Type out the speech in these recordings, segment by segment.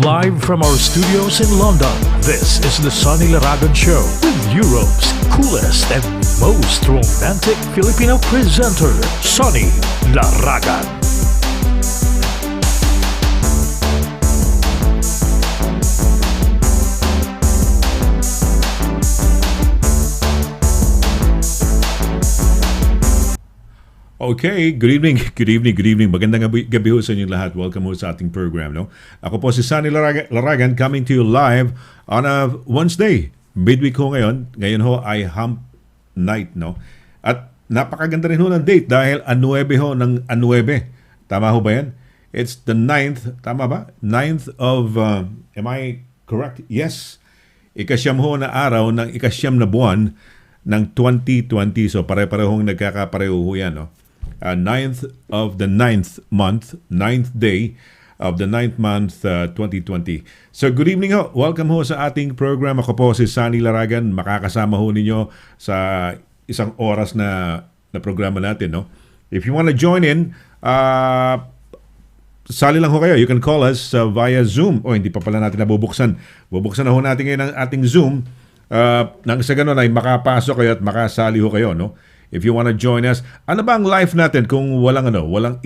Live from our studios in London, this is the Sonny LARAGAN Show with Europe's coolest and most romantic Filipino presenter, Sonny LARAGAN. Okay, good evening. Magandang gabi ho sa inyong lahat. Welcome ho sa ating program, no? Ako po si Sonny LARAGAN coming to you live on a Wednesday. Midweek ho ngayon. Ngayon ho ay hump night, no? At napakaganda rin ho ng date dahil 9 ho ng 9. Tama ho ba yan? It's the 9th, tama ba? 9th of, am I correct? Yes. Ikasyam ho na araw ng ikasyam na buwan ng 2020. So pare-parehong nagkakapareho ho yan, no? 9th of the 9th month, 9th day of the 9th month, 2020. So good evening ho. Welcome ho sa ating program. Ako po si Sonny LARAGAN. Makakasama ho ninyo sa isang oras na programa natin, no? If you want to join in, sali lang ho kayo. You can call us via Zoom. Hindi pa pala natin nabubuksan. Bubuksan na ho natin ngayon ang ating Zoom. Nang sa ganun ay makapasok kayo at makasali ho kayo, no? If you want to join us, ano ba ang life natin kung walang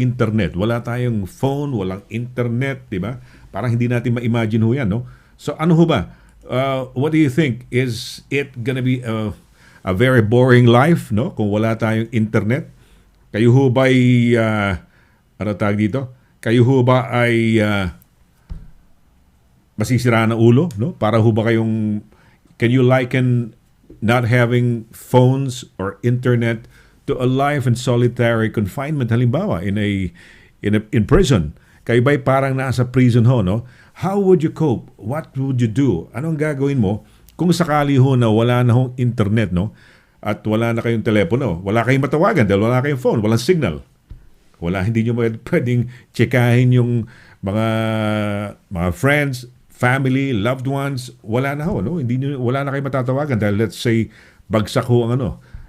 internet? Wala tayong phone, walang internet, di ba? Parang hindi natin ma-imagine ho yan, no? So ano ho ba? What do you think? Is it gonna be a very boring life, no? Kung wala tayong internet? Kayo ho ba ay, ano tawag dito? Kayo ho ba ay masisira na ulo, no? Para ho ba kayong, can you liken not having phones or internet to a life in solitary confinement, halimbawa in prison? Kayo ba'y parang nasa prison ho, no? How would you cope? What would you do? Anong gagawin mo kung sakali ho na wala na hong internet, no? At wala na kayong telepono, wala kayong matawagan dahil wala kayong phone, walang signal. Hindi nyo pwedeng tsekahin yung mga friends, family, loved ones, wala na ho, no? Wala na kayo matatawagan dahil let's say bagsak ho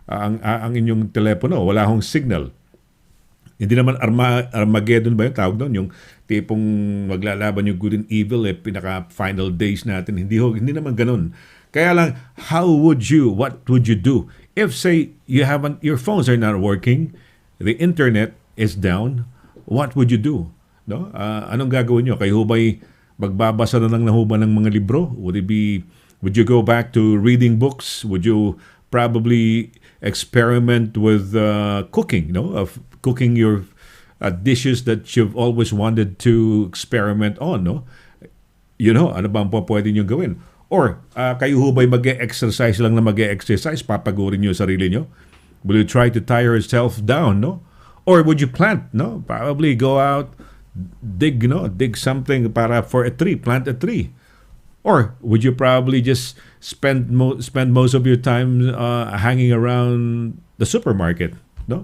ang inyong telepono, wala hong signal. Hindi naman Armageddon ba yung tawag doon? Yung tipong maglalaban yung good and evil, pinaka final days natin. Hindi naman ganun. Kaya lang, what would you do if say your phones are not working, the internet is down, what would you do? No? Anong gagawin nyo? Kayo ba'y magbabasa na lang na ho ba ng mga libro? Would you go back to reading books? Would you probably experiment with cooking, no? Of cooking your dishes that you've always wanted to experiment on, no? Ano ba ang pwede nyo gawin? Or kayo ho ba'y mag-exercise lang na mag-exercise? Papagurin nyo sarili nyo? Will you try to tire yourself down, no? Or would you plant, no? Probably go out, dig something for a tree, plant a tree. Or would you probably just spend most of your time hanging around the supermarket, no?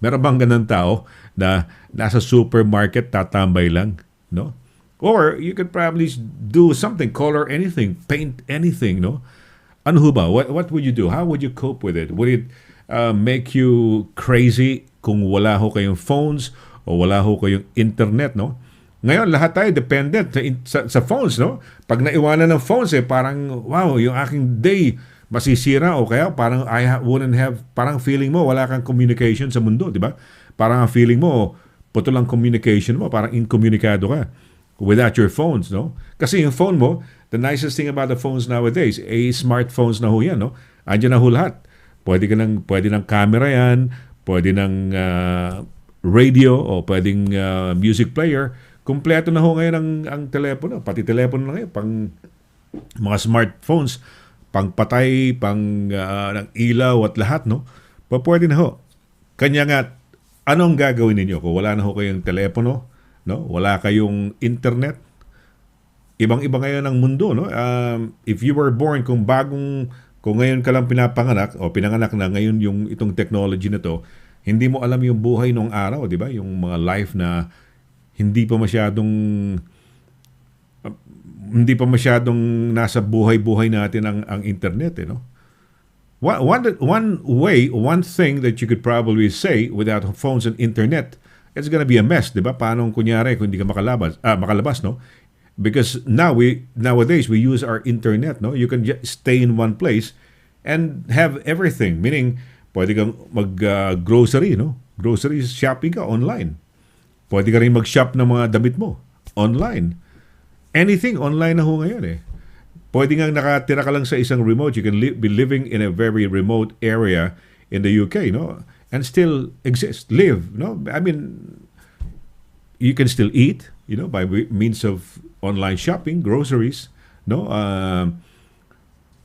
Meron bang ganun tao na nasa supermarket tatambay lang, no? Or you could probably do something, color anything, paint anything, no? Ano ho ba? What would you do? How would you cope with it? Would it make you crazy kung wala ho kayong phones o wala ho kayong internet, no? Ngayon, lahat tayo dependent sa phones, no? Pag naiwanan ng phones, parang, wow, yung aking day masisira o kaya parang wouldn't have, parang feeling mo, wala kang communication sa mundo, di ba? Parang ang feeling mo, putol ang communication mo, parang incommunicado ka without your phones, no? Kasi yung phone mo, the nicest thing about the phones nowadays, smartphones na ho yan, no? Andiyan na ho lahat. Pwede ng camera yan, pwede ng radio o pwedeng music player. Kumpleto na ho ngayon ang telepono. Pati telepono na ngayon, pang mga smartphones, pang patay, pang ng ilaw at lahat, no? Pwede na ho. Kanya nga, anong gagawin ninyo kung wala na ho kayong telepono, no? Wala kayong internet? Ibang-iba ngayon ang mundo, no? If you were born, kung ngayon ka lang pinanganak na ngayon yung itong technology na to, hindi mo alam yung buhay nung araw, di ba? Yung mga life na hindi pa masyadong nasa buhay-buhay natin ang internet, no? One thing that you could probably say without phones and internet it's gonna be a mess, di ba? Paano kunyari kung hindi ka makalabas, no? Because nowadays we use our internet, no? You can just stay in one place and have everything. Meaning, pwede kang mag-grocery, no? Grocery shopping ka online. Pwede ka rin mag-shop ng mga damit mo online. Anything online na ho ngayon eh. Pwede nga nakatira ka lang sa isang remote. You can be living in a very remote area in the UK, no? And still exist, live, no? I mean, you can still eat, by means of online shopping, groceries, no?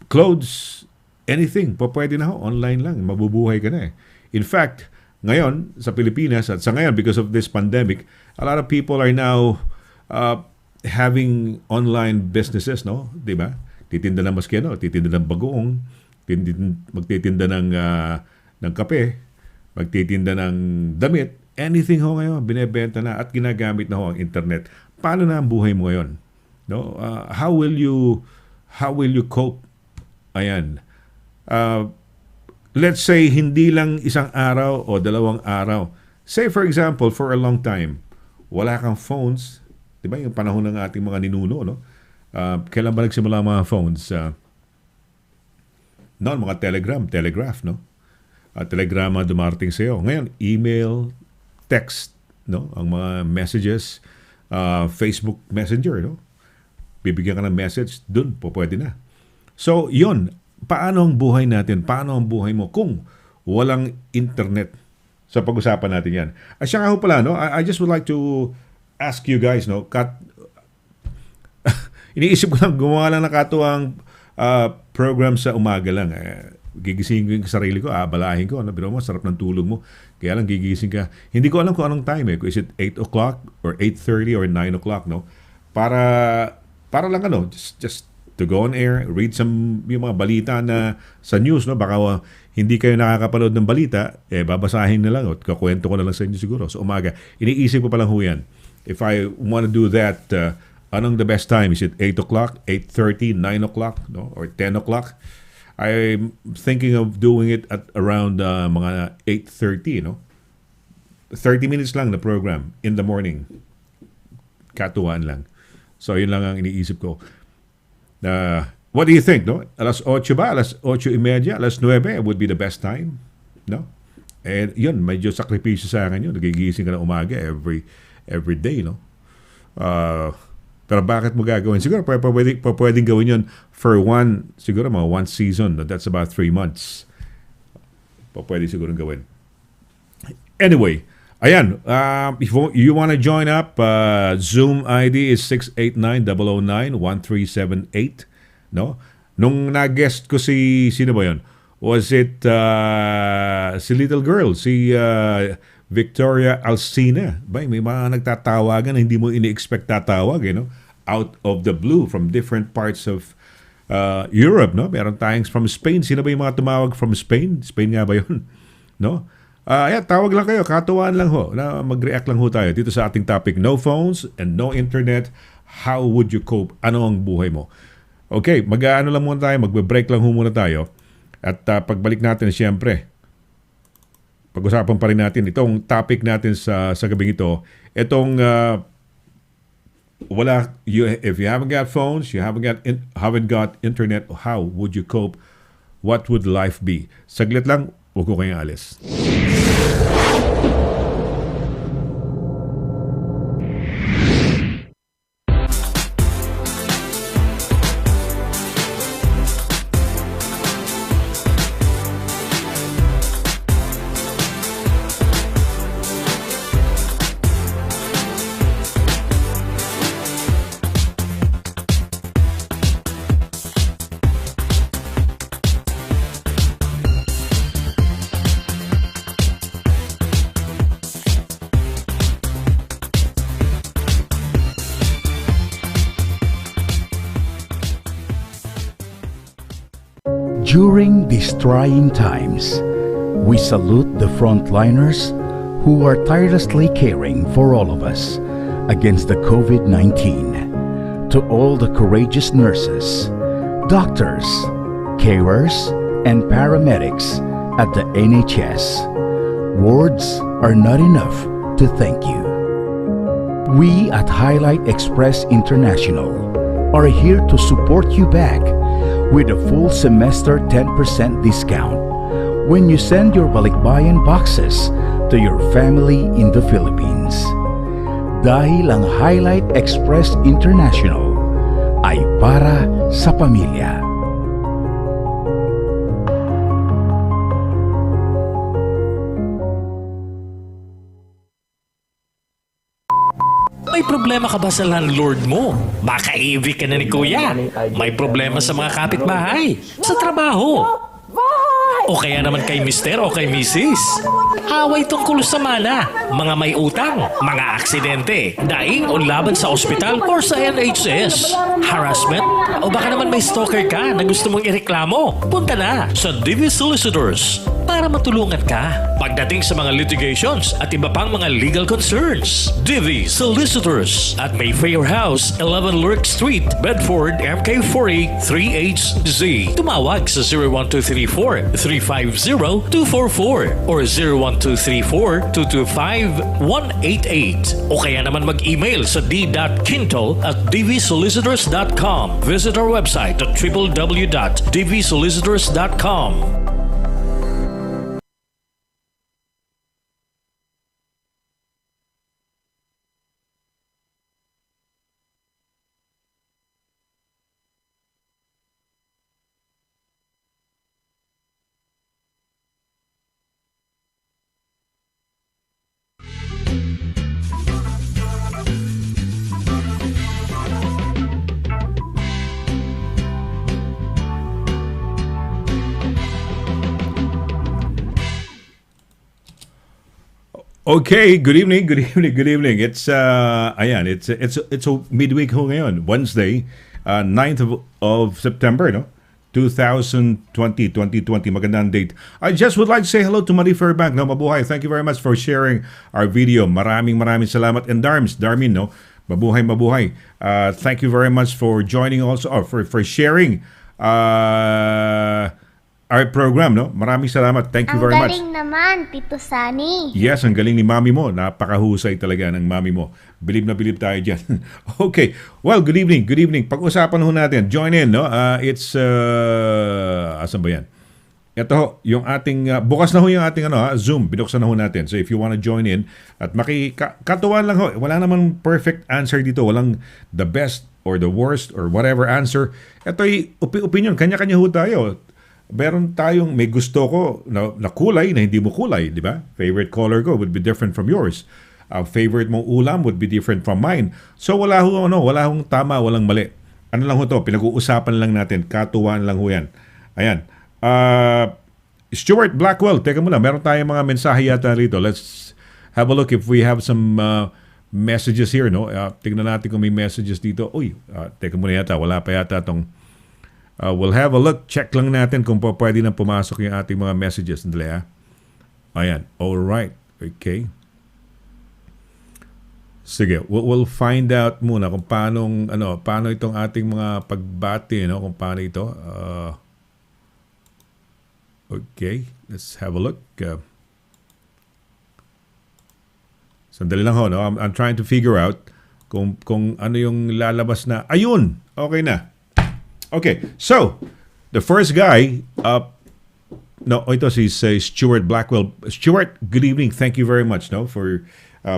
Clothes, anything, pwede na ho, online lang, mabubuhay ka na eh. In fact, ngayon, sa Pilipinas, at sa ngayon, because of this pandemic, a lot of people are now having online businesses, no? Di ba? Titinda ng maskeno, titinda ng bagoong, magtitinda ng kape, magtitinda ng damit, anything ho ngayon, binebenta na at ginagamit na ho ang internet. Paano na ang buhay mo ngayon? No? How will you cope? Ayan. Let's say hindi lang isang araw o dalawang araw. Say for example, for a long time, wala kang phones. 'Di ba yung panahon ng ating mga ninuno, no? Kailan ba nagsimula ang mga phones? Noon, mga telegraph, no? Telegrama dumarating sa iyo. Ngayon, email, text, no? Ang mga messages, Facebook Messenger, no? Bibigyan ka ng message, dun po pwede na. So, yun. Paano ang buhay natin? Paano ang buhay mo kung walang internet? So, pag-usapan natin yan. At siya nga ho pala, no? I just would like to ask you guys, no? Iniisip ko lang, gumawa lang ng katuwang program sa umaga lang. Gigising ko yung sarili ko, abalahin ko. Pero mo, sarap ng tulog mo. Kaya lang gigising ka. Hindi ko alam kung anong time eh. Is it 8 o'clock or 8:30 or 9 o'clock, no? Para lang just to go on air, read yung mga balita na sa news, no? Baka hindi kayo nakakapanood ng balita, babasahin na lang o kakwento ko na lang sa inyo siguro. So umaga, iniisip ko pa lang ho yan. If I want to do that, anong the best time? Is it 8 o'clock, 8:30, 9 o'clock, no? Or 10 o'clock? I'm thinking of doing it at around mga 8:30, no? 30 minutes lang na program in the morning. Katuwaan lang. So yun lang ang iniisip ko. What do you think, no? Alas 8 ba? Alas 8:30? Alas 9 would be the best time, no? And yun, medyo sakripisyo sa akin yun. Nagigising ka na umaga every day, no? Pero bakit mo gagawin? Siguro pwedeng gawin yun for siguro mga one season. No? That's about 3 months. Pwede siguro gawin. Anyway, ayan. If you want to join up, Zoom ID is 689-009-1378. No? Nung nag-guest ko sino ba yun? Was it si little girl, si Victoria Alcina? May mga nagtatawagan na hindi mo ini-expect tatawag, no? Out of the blue from different parts of Europe, no? Meron tayong from Spain. Sino ba yung mga tumawag from Spain? Spain nga ba yun? No? Tawag lang kayo. Katuwaan lang ho. Na mag-react lang ho tayo dito sa ating topic. No phones and no internet. How would you cope? Ano ang buhay mo? Okay, mag-ano lang muna tayo. Magbe-break lang ho muna tayo. At pagbalik natin, siyempre, pag-usapan pa rin natin itong topic natin sa gabing ito. Itong if you haven't got phones, you haven't got internet, how would you cope? What would life be? Saglit lang, huwag ko kayong alis. During these trying times, we salute the frontliners who are tirelessly caring for all of us against the COVID-19. To all the courageous nurses, doctors, carers, and paramedics at the NHS, words are not enough to thank you. We at Highlight Express International are here to support you back with a full semester 10% discount when you send your balikbayan boxes to your family in the Philippines. Dahil ang Highlight Express International ay para sa pamilya. May problema ka ba sa landlord mo? Baka i-evict ka na ni Kuya. May problema sa mga kapitbahay, sa trabaho. O kaya naman kay Mister o kay Mrs. Away tungkol sa mana, mga may utang, mga aksidente, daing o laban sa ospital or sa NHS, harassment, o baka naman may stalker ka na gusto mong ireklamo. Punta na sa DV Solicitors para matulungan ka pagdating sa mga litigations at iba pang mga legal concerns. DV Solicitors at Mayfair House, 11 Lurk Street, Bedford, MK40 3HZ. Tumawag sa 01234-350-244 or 01234-225-188 o kaya naman mag-email sa d.quintal@dvsolicitors.com. Visit our website at www.dvsolicitors.com. Okay, good evening. It's it's a midweek ho ngayon, Wednesday, 9th of September, no? 2020. Magandang date. I just would like to say hello to Marie Fairbank, no? Mabuhay. Thank you very much for sharing our video. Maraming salamat. And Darmin, no? Mabuhay. Thank you very much for joining also, or for sharing our program, no? Maraming salamat. Thank you very much. Ang galing naman, Tito Sonny. Yes, ang galing ni mami mo. Napakahusay talaga ng mami mo. Bilib na bilib tayo dyan. Okay. Well, good evening. Pag-usapan ho natin. Join in, no? Asan ba yan? Ito ho, yung ating, bukas na ho yung ating Zoom. Binuksan na ho natin. So if you want to join in, at katuwaan lang ho. Wala naman perfect answer dito. Walang the best or the worst or whatever answer. Ito'y opinion. Kanya-kanya ho tayo. Meron tayong may gusto ko na kulay na hindi mo kulay, di ba? Favorite color ko would be different from yours. Favorite mong ulam would be different from mine. So wala hong tama, walang mali. Ano lang ho to, pinag-uusapan lang natin, katuwaan lang ho yan. Ayan. Stuart Blackwell, teka muna, meron tayong mga mensahe yata rito. Let's have a look if we have some messages here, no? Tignan natin kung may messages dito. Uy, teka muna yata, wala pa yata tong we'll have a look. Check lang natin kung pwede na pumasok yung ating mga messages. Sandali, ha? Ayan. Alright. Okay. Sige. We'll find out muna kung paano itong ating mga pagbati, no? Kung paano ito. Okay. Let's have a look. Sandali lang ho, no? I'm trying to figure out kung ano yung lalabas na. Ayun! Okay na. Okay, so the first guy, ito si Stuart Blackwell. Stuart, good evening. Thank you very much, for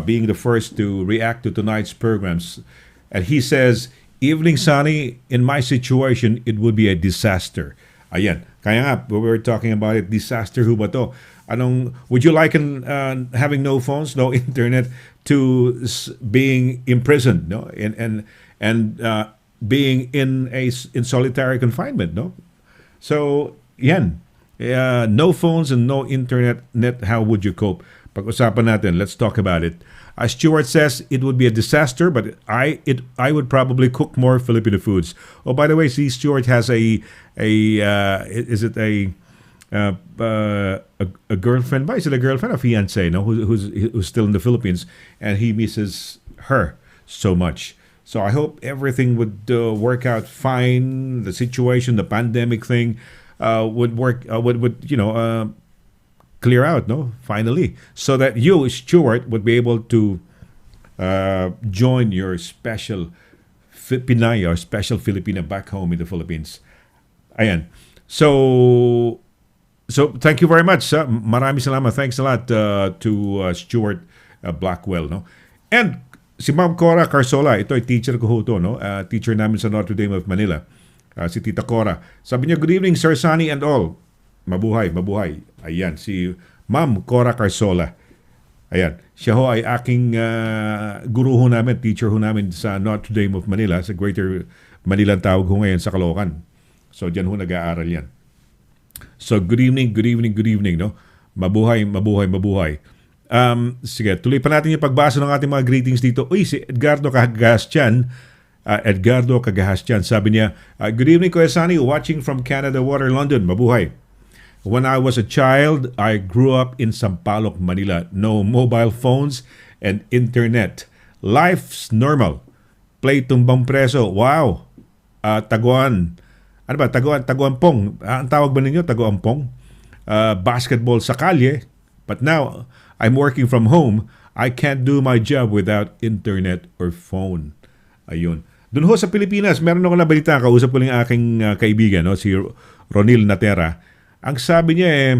being the first to react to tonight's programs. And he says, "Evening, Sonny. In my situation, it would be a disaster." Ayan. Kaya nga, we were talking about it. Disaster ho ba to? Would you liken having no phones, no internet, to being imprisoned, no? And being in solitary confinement, no? So, yan. No phones and no internet. How would you cope? Pag-usapan natin. Let's talk about it. Stuart says it would be a disaster, but I would probably cook more Filipino foods. Oh, by the way, see, Stuart has a girlfriend? Is it a girlfriend or fiancé? No, who's still in the Philippines, and he misses her so much. So I hope everything would work out fine. The situation, the pandemic thing, would work. Would clear out, no? Finally. So that you, Stuart, would be able to join your special Pinay or special Filipina back home in the Philippines. Ayan. So thank you very much. Maraming salamat. Thanks a lot to Stuart Blackwell, no? And si Ma'am Cora Carsola, ito ay teacher ko ho to, no? Teacher namin sa Notre Dame of Manila. Si Tita Cora. Sabi niya, good evening, Sir Sonny and all. Mabuhay, mabuhay. Ayan, si Ma'am Cora Carsola. Ayan, siya ho ay aking guru ho namin, teacher ho namin sa Notre Dame of Manila, sa Greater Manila ang tawag ho ngayon sa Caloocan. So, diyan ho nag-aaral yan. So, good evening, no? Mabuhay, mabuhay, mabuhay. Sige, tuloy pa natin yung pagbasa ng ating mga greetings dito. Uy, si Edgardo Cagahastian, sabi niya, good evening, Kuya Sonny, watching from Canada Water, London. Mabuhay. When I was a child, I grew up in Sampaloc, Manila. No mobile phones and internet. Life's normal. Play tumbang preso. Wow. Taguan. Ano ba? Taguampong. Ang tawag ba ninyo? Taguampong. Basketball sa kalye. But now, I'm working from home. I can't do my job without internet or phone. Ayun. Doon ho sa Pilipinas, meron ako nabalita. Kausap ko lang aking kaibigan, no? Si Ronil Natera. Ang sabi niya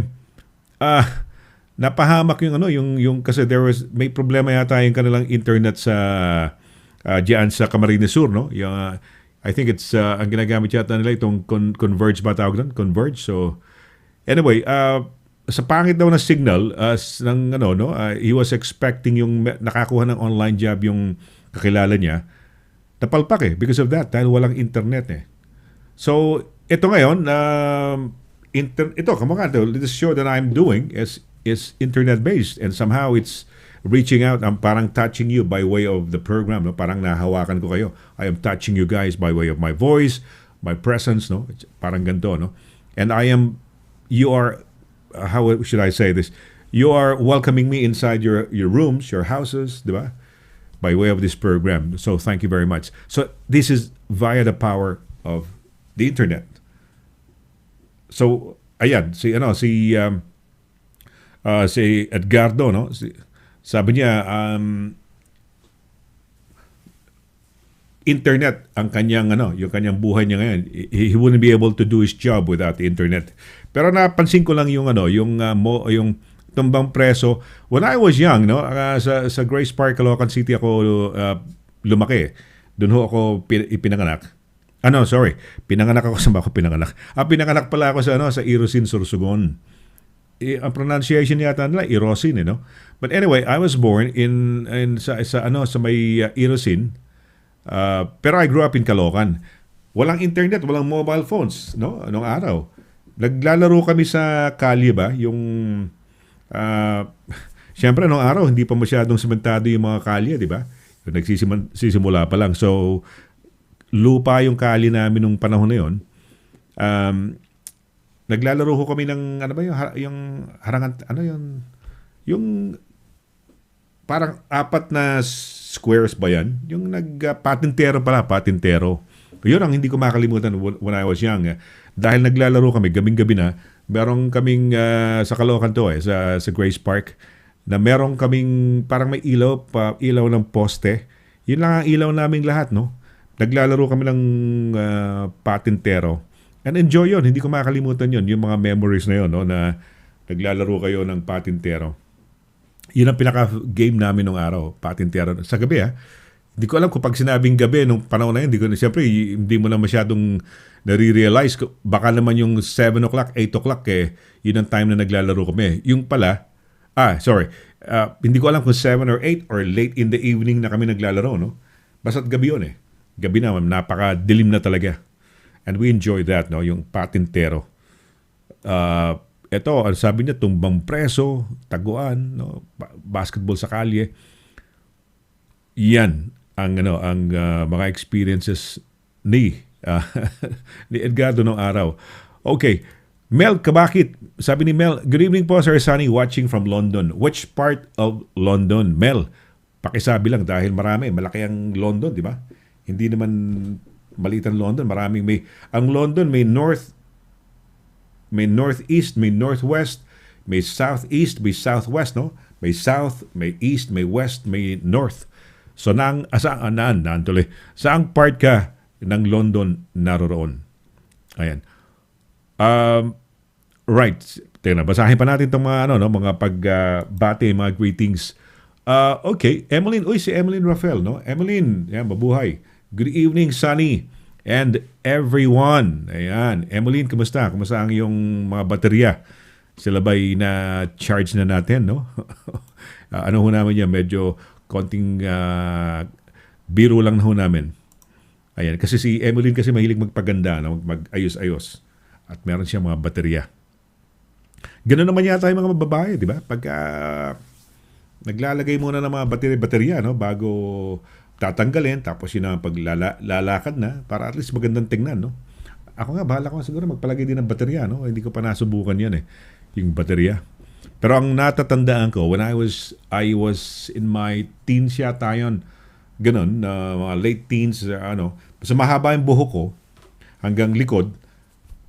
napahamak yung kasi may problema yata yung kanilang internet sa diyan sa Camarines Sur, no? Yung I think it's ang ginagamit yata nila itong Converge ba tawag doon? Converge. So anyway, sa pangit daw na signal ng he was expecting yung nakakuha ng online job yung kakilala niya. Napalpak because of that dahil walang internet . So ito ngayon this show that I'm doing is internet-based and somehow it's reaching out. I'm parang touching you by way of the program. No? Parang nahawakan ko kayo. I am touching you guys by way of my voice, my presence. No? It's parang ganito. No? And you are, how should I say this? You are welcoming me inside your rooms, your houses, di ba? By way of this program. So thank you very much. So this is via the power of the internet. So ayan si Edgardo, no? Sabi niya internet ang kanyang yung kanyang buhay niya ngayon. He wouldn't be able to do his job without the internet. Pero napansin ko lang yung yung tumbang preso when I was young, no? Sa Grace Park, Caloocan City ako lumaki. Doon ho ako ipinanganak. Pinanganak ako sa ako pinanganak. Pinanganak pala ako sa Irosin, Sorsogon. Ang pronunciation yata nila Irosin, no? But anyway, I was born in sa may Irosin. Pero I grew up in Caloocan. Walang internet, walang mobile phones, no? Anong araw. Naglalaro kami sa kalye ba, yung siyempre anong araw hindi pa masyadong sementado yung mga kalye, di ba? Nagsisimula pa lang. So lupa yung kali namin nung panahon na yun. Naglalaro ko kami ng yung harangan yung parang 4 na squares ba yan? Yung patintero. Yun ang hindi ko makalimutan when I was young. Dahil naglalaro kami gabing-gabi na, meron kaming sa Caloocan to sa Grace Park na meron kaming parang may ilaw ng poste. Yun lang ang ilaw naming lahat, no? Naglalaro kami ng patintero. And enjoy yun. Hindi ko makakalimutan yun. Yung mga memories na yun, no, na naglalaro kayo ng patintero. Yun ang pinaka-game namin nung araw, patintero. Sa gabi, Hindi ko alam kung pag sinabing gabi nung panahon na yun, siyempre, hindi mo na masyadong nare-realize. Baka naman yung 7 o'clock, 8 o'clock, yun ang time na naglalaro kami. Yung pala, hindi ko alam kung 7 or 8 or late in the evening na kami naglalaro, no? Basta't gabi yun, Gabi na, napaka-dilim na talaga. And we enjoy that, no? Yung patintero. Ito, sabi niya, tumbang preso, taguan, no? Basketball sa kalye. Yan ang mga experiences ni Edgardo nung araw. Okay. Mel Kabakit. Sabi ni Mel, good evening po, Sir Sonny, watching from London. Which part of London? Mel, pakisabi lang dahil malaki ang London, di ba? Hindi naman maliit ang London. Ang London may northeast, may northwest, may southeast, may southwest, no? May south, may east, may west, may north. So saang part ka ng London naroroon? Ayan. Right. Tingnan, basahin pa natin itong mga, mga pagbati, mga greetings. Okay, Emeline. Uy, si Emeline Rafael, no? Emeline, yan, mabuhay. Good evening, Sonny, and everyone. Ayan. Emeline, kumusta? Kumusta ang iyong mga baterya? Sila ba'y na-charge na natin, no? Ano ho namin yan? Medyo konting biro lang na ho namin. Ayan. Kasi si Emeline kasi mahilig magpaganda, no? Mag-ayos-ayos. At meron siya mga baterya. Ganun naman yata yung mga babae, di ba? Pagka naglalagay muna ng mga baterya, no? Bago tatanggalin, tapos yun ang paglalakad na, para at least magandang tingnan, no? Ako nga, bahala ko siguro magpalagay din ng baterya, no? Hindi ko pa nasubukan yan, yung baterya. Pero ang natatandaan ko, when I was in my teens yata yun, ganun, mga late teens, basta mahaba yung buhok ko, hanggang likod.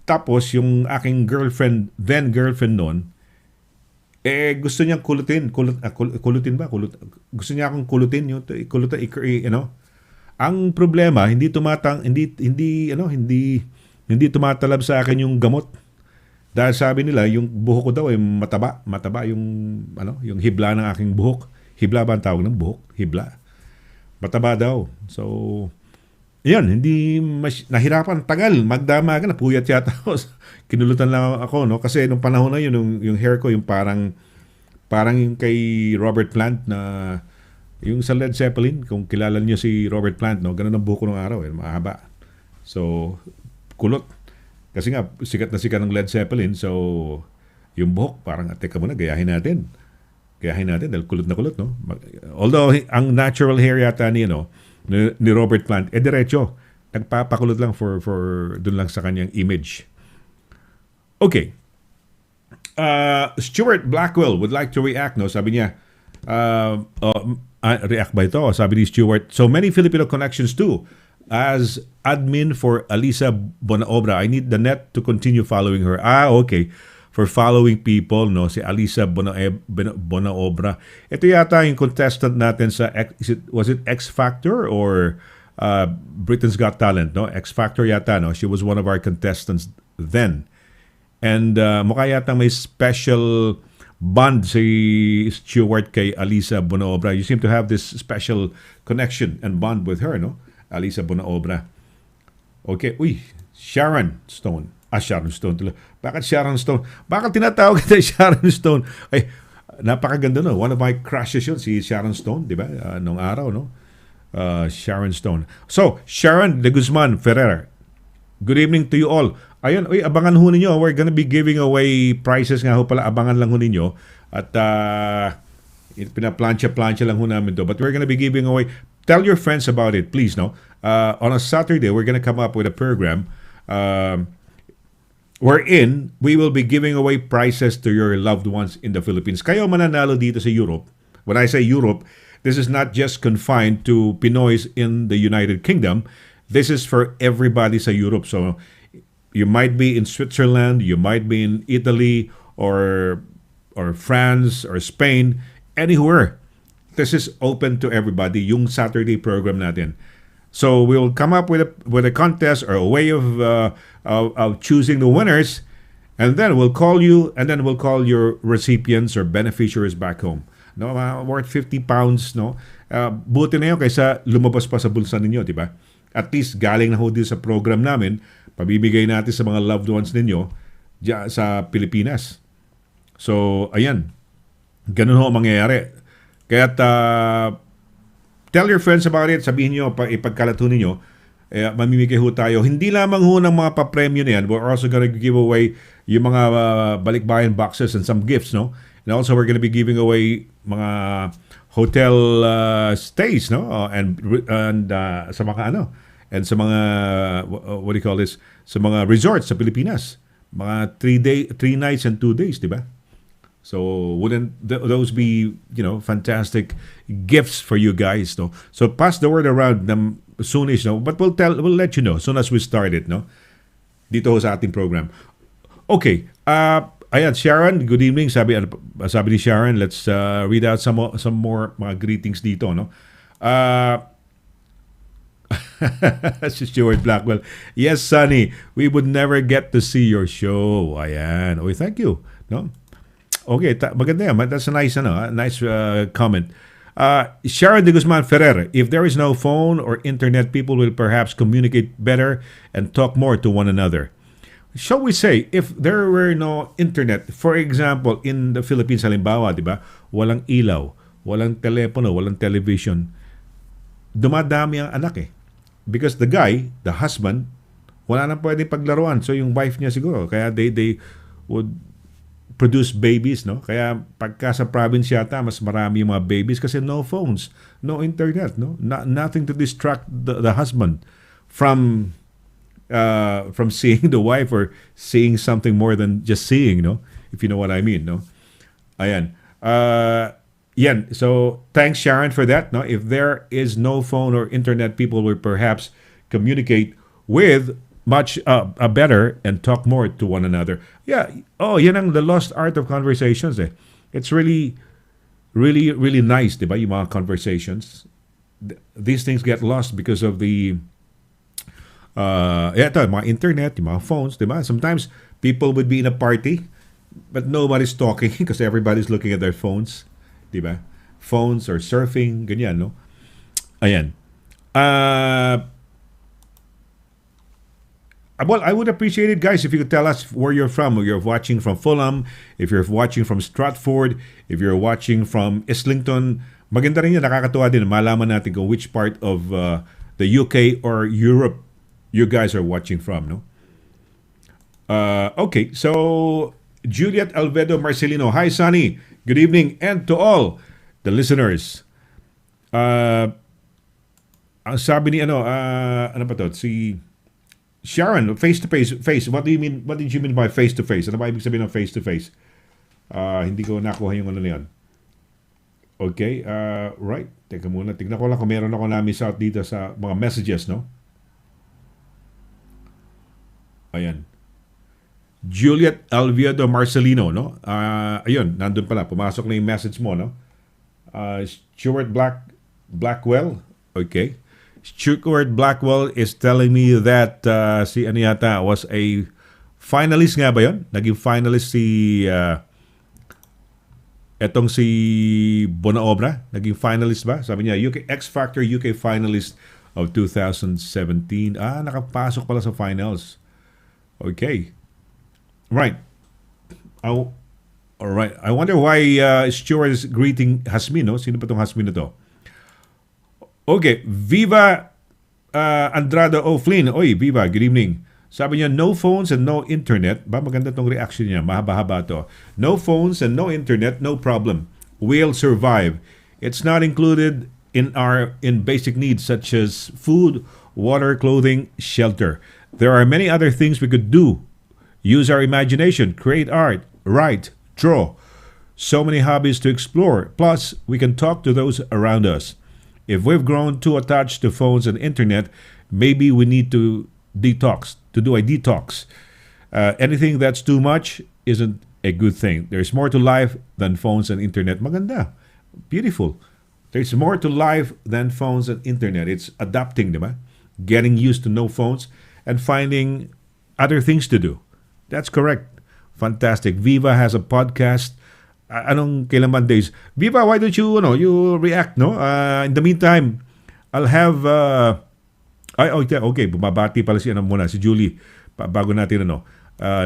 Tapos yung aking then girlfriend noon, gusto niyang kulutin. Kulutin ba? Gusto niya akong kulutin. Ang problema, hindi tumatalab sa akin yung gamot. Dahil sabi nila, yung buhok ko daw ay mataba yung hibla ng aking buhok. Hibla ba ang tawag ng buhok? Hibla. Mataba daw. So, yan, nahirapan, tagal, magdama ka, napuyat yata ako. Kinulutan lang ako, no? Kasi nung panahon na yun, yung hair ko, yung parang yung kay Robert Plant na, yung sa Led Zeppelin, kung kilala niyo si Robert Plant, no? Ganun ang buhok ko nung araw, mahaba. So, kulot. Kasi nga, sikat na sikat ng Led Zeppelin, so, yung buhok, parang, teka muna, gayahin natin dahil kulot na kulot, no? Although, ang natural hair yata ni Robert Plant, diretso. Nagpapakulot lang for dun lang sa kanyang image. Okay. Stuart Blackwell would like to react, no? Sabi niya, react ba ito? Sabi ni Stuart, so many Filipino connections too. As admin for Alisa Bonaobra, I need the net to continue following her. Okay. For following people, no? Si Alisa Bonaobra. Ito yata yung contestant natin sa, was it X Factor or Britain's Got Talent, no? X Factor yata, no? She was one of our contestants then. And mukha yata may special bond si Stuart kay Alisa Bonaobra. You seem to have this special connection and bond with her, no? Alisa Bonaobra. Okay. Uy, Sharon Stone. Sharon Stone tuloy. Bakit Sharon Stone? Bakit tinatawag kita Sharon Stone? Ay, napakaganda, no? One of my crushes yun, si Sharon Stone, di ba? Nung araw, no? Sharon Stone. So, Sharon de Guzman Ferrer, good evening to you all. Ayun, abangan ho ninyo. We're gonna be giving away prizes nga ho pala. Abangan lang ho ninyo. At pinaplansya lang ho namin to. But we're gonna be giving away. Tell your friends about it, please, no? On a Saturday, we're gonna come up with a program wherein we will be giving away prizes to your loved ones in the Philippines. Kayo mananalo dito sa Europe. When I say Europe, this is not just confined to Pinoys in the United Kingdom. This is for everybody sa Europe. So, you might be in Switzerland, you might be in Italy, or France, or Spain, anywhere. This is open to everybody, yung Saturday program natin. So we'll come up with a contest or a way of choosing the winners, and then we'll call you, and then we'll call your recipients or beneficiaries back home. No, worth 50 pounds, no? Buti na yun kaysa lumabas pa sa bulsa ninyo, di ba? At least galing na ho din sa program namin, pabibigay natin sa mga loved ones ninyo diyan sa Pilipinas. So, ayan. Ganun ho ang mangyayari. Kaya tell your friends about it. Sabihin nyo, ipagkalat ho ninyo. Mamimigay ho tayo. Hindi lamang ho ng mga papremyo na yan. We're also gonna give away yung mga balikbayan boxes and some gifts, no? And also, we're gonna be giving away mga hotel stays, no? And sa mga and sa mga, what do you call this? Sa mga resorts sa Pilipinas. Mga 3 nights and 2 days, di ba? So wouldn't those be, fantastic gifts for you guys, no? So pass the word around them soonish, no? But we'll let you know as soon as we start it, no? Dito sa ating program. Okay, ayan, Sharon, good evening. Sabi ni Sharon, let's read out some more mga greetings dito, no? Si Stuart Blackwell. Yes, Sonny, we would never get to see your show. Ayan. Oy, thank you. No? Okay, maganda yan. That's a nice comment. Sharon de Guzman Ferrer, if there is no phone or internet, people will perhaps communicate better and talk more to one another. Shall we say, if there were no internet, for example, in the Philippines, halimbawa, di ba, walang ilaw, walang telepono, walang television, dumadami ang anak eh. Because the guy, the husband, wala nang pwedeng paglaruan. So yung wife niya siguro, kaya they would produce babies, no? Kaya pagka sa province yata, mas marami yung mga babies kasi no phones, no internet, no? Nothing to distract the husband from seeing the wife or seeing something more than just seeing, no? If you know what I mean, no? Ayan. Yan. So, thanks Sharon for that, no? If there is no phone or internet, people will perhaps communicate with much better and talk more to one another. Yeah. Oh, yan ang the lost art of conversations eh. It's really, really, really nice, di ba, yung mga conversations. These things get lost because of the mga internet, yung mga phones, di ba? Sometimes people would be in a party but nobody's talking because everybody's looking at their phones, di ba? Phones or surfing, ganyan, no? Ayan. Well, I would appreciate it, guys, if you could tell us where you're from. If you're watching from Fulham, if you're watching from Stratford, if you're watching from Islington, maganda rin yun, nakakatuwa din. Malaman natin kung which part of the UK or Europe you guys are watching from, no? Okay, so Juliet Alvedo Marcelino. Hi, Sonny. Good evening. And to all the listeners. Ang sabi ni ano ba to? Si Sharon, face. What do you mean? What did you mean by face to face? Ano ba ibig sabihin ng face to face? Hindi ko nakuha yung ano na yan. Okay, right. Teka muna. Tignan ko lang kung meron ako na-miss out dito sa mga messages, no? Ayan. Juliet Alviedo Marcelino, no? Ayun, nandun pala. Pumasok na yung message mo, no? Stuart Blackwell. Okay. Stuart Blackwell is telling me that si ano yata was a finalist nga ba yun? Naging finalist si etong si Bonaobra. Naging finalist ba? Sabi niya, X Factor UK finalist of 2017. Nakapasok pala sa finals. Okay. Right. All right. I wonder why Stuart is greeting Hasmin, no? Sino ba itong Hasmin na to? Okay. Viva Andrada O'Flynn. Oy, Viva. Good evening. Sabi niya, no phones and no internet. Maganda tong reaction niya. Mahaba-haba to. No phones and no internet, no problem. We'll survive. It's not included in basic needs such as food, water, clothing, shelter. There are many other things we could do. Use our imagination, create art, write, draw. So many hobbies to explore. Plus, we can talk to those around us. If we've grown too attached to phones and internet, maybe we need to do a detox. Anything that's too much isn't a good thing. There's more to life than phones and internet. Maganda. Beautiful. There's more to life than phones and internet. It's adapting, diba? Getting used to no phones and finding other things to do. That's correct. Fantastic. Viva has a podcast. Anong kailan Mondays? Viva, why don't you react, no? In the meantime, I'll have okay, bumabati pala si Julie bago natin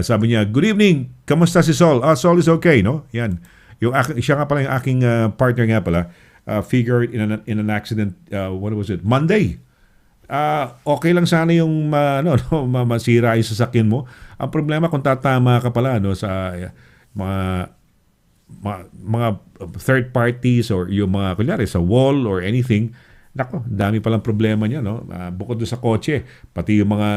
sabi niya, good evening. Kamusta si Sol? Sol is okay, no? Yan. Siya nga pala yung aking partner nga pala. Figured in an accident, what was it? Monday. Okay lang sana yung masira yung sasakyan mo. Ang problema kung tatama ka pala sa mga third parties or yung mga kunyari sa wall or anything. Nako, dami palang problema niya, no? Bukod doon sa kotse, pati yung mga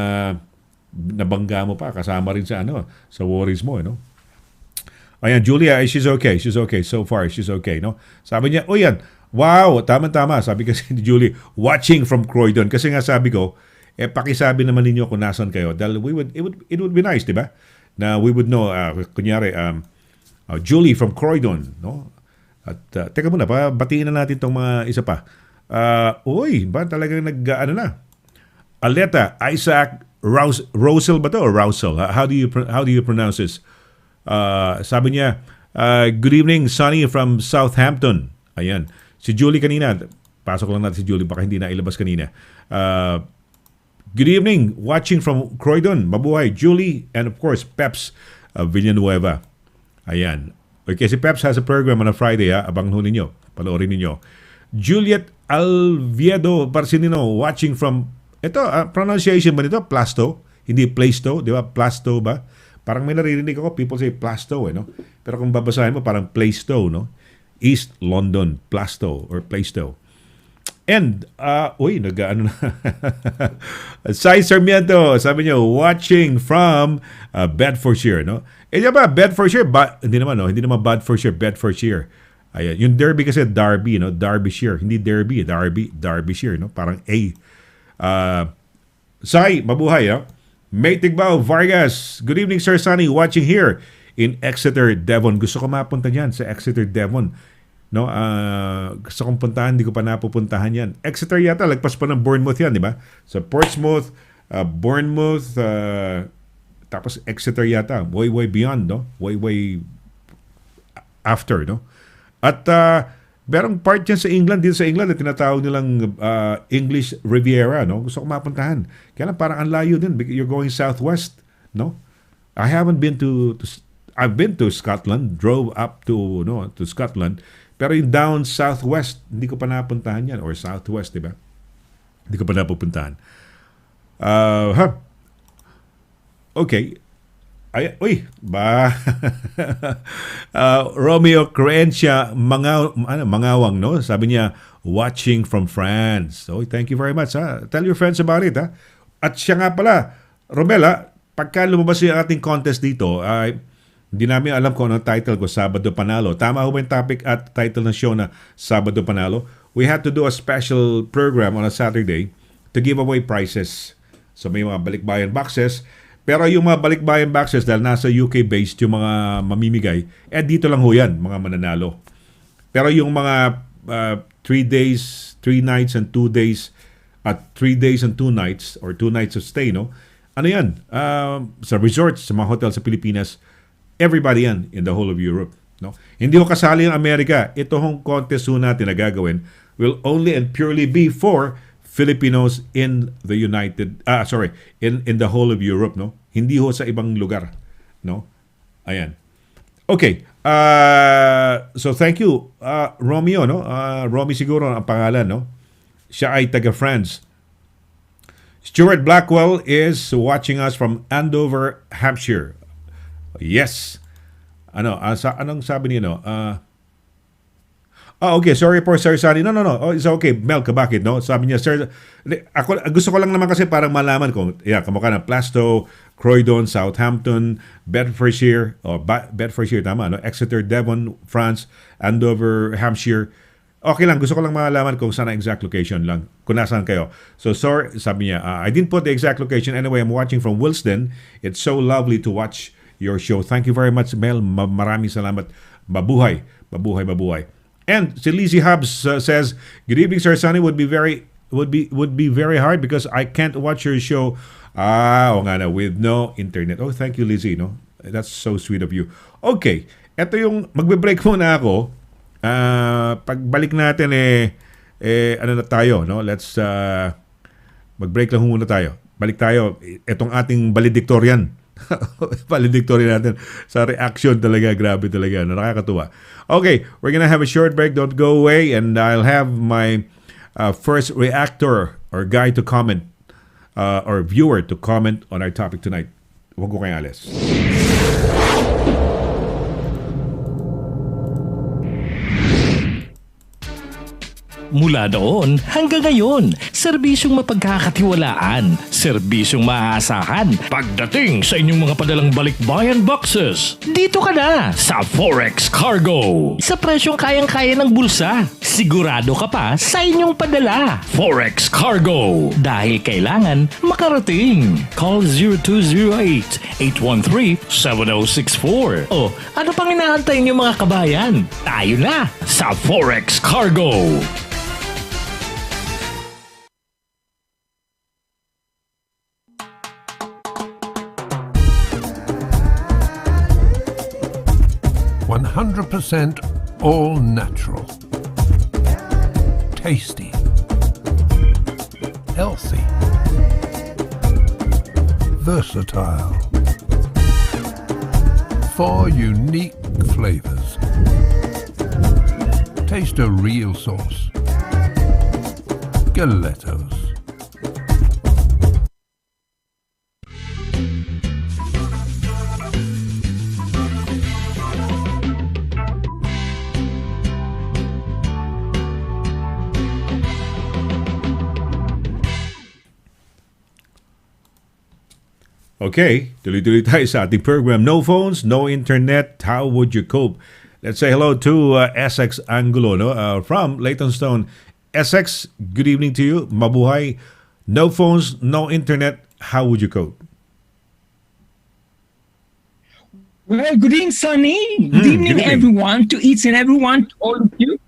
nabangga mo pa kasama rin sa sa worries mo, no? Ayan, Julia, she's okay. She's okay so far. She's okay, no? Sabi niya, yan. Wow, tama-tama. Sabi kasi ni Julie, watching from Croydon. Kasi nga sabi ko, pakisabi naman ninyo kung nasan kayo. Dahil it would be nice, di ba? na we would know, kunyari, Julie from Croydon, no? At teka muna, batiin na natin tong mga isa pa. Uy, ba talagang ano na? Aleta, Isaac, Rosel ba to? Or Rousel? How do you pronounce this? Sabi niya, good evening, Sonny from Southampton. Ayan. Si Julie kanina, pasok lang natin si Julie, baka hindi na ilabas kanina. Good evening, watching from Croydon. Mabuhay, Julie, and of course, Peps Villanueva. Ayan. Okay, si Peps has a program on a Friday, abang huli nyo, panoorin ninyo. Juliet Alviedo Barcinino, watching from, ito, pronunciation ba nito? Plasto? Hindi Plaisto, di ba? Plasto ba? Parang may naririnig ako, people say Plasto, no? Pero kung babasahin mo, parang Plaisto, no? East London, Plasto, or Plaisto. And, nag-ano na. Sai Sarmiento, sabi niyo, watching from Bedfordshire, no? Ba, Bedfordshire, hindi naman, no? Hindi naman Bedfordshire, Bedfordshire. Ayan. Yung Derby kasi Derby, no? Derbyshire. Hindi Derby, Derbyshire, no? Parang A. Sai, mabuhay, no? May Tigbao Vargas, good evening, Sir Sonny, watching here in Exeter, Devon. Gusto ko mapunta dyan sa Exeter, Devon. No, gusto kong puntahan, hindi ko pa napupuntahan yan. Exeter yata, lagpas pa ng Bournemouth yan, di ba? So, Portsmouth, Bournemouth, tapos Exeter yata. Way beyond, no? Way after, no? At, merong part yan sa England, dito sa England, na tinatawag nilang English Riviera, no? Gusto kong mapuntahan. Kaya lang, parang ang layo din. You're going southwest, no? I haven't been I've been to Scotland, drove up to Scotland, pero yung down southwest, hindi ko pa napuntahan yan. Or southwest, di ba? Hindi ko pa napupuntahan. Okay. Romeo Creencia Mangawang, no? Sabi niya, watching from France. So, thank you very much. Tell your friends about it. At siya nga pala, Romela, pagka lumabas yung ating contest dito, hindi namin alam kung anong title ko, Sabado Panalo. Tama ho ba yung topic at title ng show na Sabado Panalo? We had to do a special program on a Saturday to give away prizes. So may mga balikbayan boxes. Pero yung mga balikbayan boxes, dahil nasa UK-based yung mga mamimigay, dito lang ho yan, mga mananalo. Pero yung mga 3 days, 3 nights and 2 days, at 3 days and 2 nights, or 2 nights of stay, no? Ano yan? Sa resorts, sa mga hotel sa Pilipinas, everybody yan in the whole of Europe. No? Hindi ko kasali ang Amerika. Ito hong contest ho natin na gagawin will only and purely be for Filipinos in the in the whole of Europe. No? Hindi ho sa ibang lugar. No? Ayan. Okay. So thank you, Romeo. No? Romy siguro ang pangalan. No? Siya ay taga-France. Stuart Blackwell is watching us from Andover, Hampshire. Yes. Anong sabi niyo, no? Okay. Sorry po, Sir Sonny. No. Oh, it's okay. Melka, bakit, no? Sabi niya, Sir, ako, gusto ko lang naman kasi parang malaman kung, kamukha ng Plasto, Croydon, Southampton, Bedfordshire, Bedfordshire, tama, no? Exeter, Devon, France, Andover, Hampshire. Okay lang, gusto ko lang malaman kung saan ang exact location lang, kung nasaan kayo. So, sorry, sabi niya, I didn't put the exact location. Anyway, I'm watching from Wilsden. It's so lovely to watch your show. Thank you very much, Mel. Maraming salamat. Mabuhay. And si Lizzie Hobbs says, good evening, Sir Sonny. Would be very hard because I can't watch your show. With no internet. Oh, thank you, Lizzie. No, that's so sweet of you. Okay, eto yung magbe-break muna ako. Pagbalik natin ano na tayo, no? Let's mag-break lang muna tayo. Balik tayo. Etong ating valedictorian. Valedictorian natin sa reaction talaga, grabe talaga, nakakatuwa. Okay, we're gonna have a short break, don't go away, and I'll have my first reactor or guy to comment or viewer to comment on our topic tonight. Huwag ko kayong alis. Mula noon hanggang ngayon, serbisyong mapagkakatiwalaan, serbisyong maaasahan pagdating sa inyong mga padalang balikbayan boxes. Dito ka na sa Forex Cargo. Sa presyong kayang-kaya ng bulsa, sigurado ka pa sa inyong padala. Forex Cargo. Dahil kailangan makarating. Call 0208-813-7064. O ano pang inaantay niyo mga kabayan? Tayo na sa Forex Cargo. 100% all natural, tasty, healthy, versatile, 4 unique flavors. Taste a real sauce. Galettos. Okay, tuloy-tuloy tayo sa ating program. No phones, no internet, how would you cope? Let's say hello to SX Angulo from Leytonstone. SX, good evening to you. Mabuhay. No phones, no internet, how would you cope? Well, good evening, Sonny. Good evening, everyone, to each and everyone, to all of you.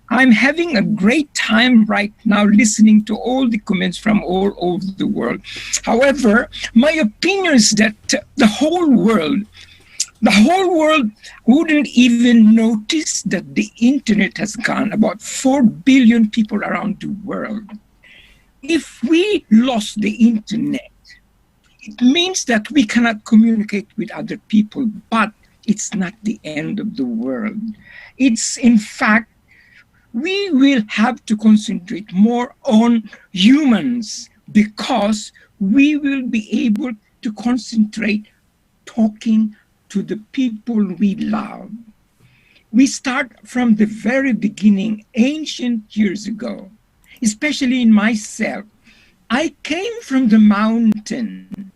I'm having a great time right now listening to all the comments from all over the world. However, my opinion is that the whole world wouldn't even notice that the internet has gone about 4 billion people around the world. If we lost the internet, it means that we cannot communicate with other people, but it's not the end of the world. It's, in fact, we will have to concentrate more on humans because we will be able to concentrate talking to the people we love. We start from the very beginning, ancient years ago, especially in myself. I came from the mountain.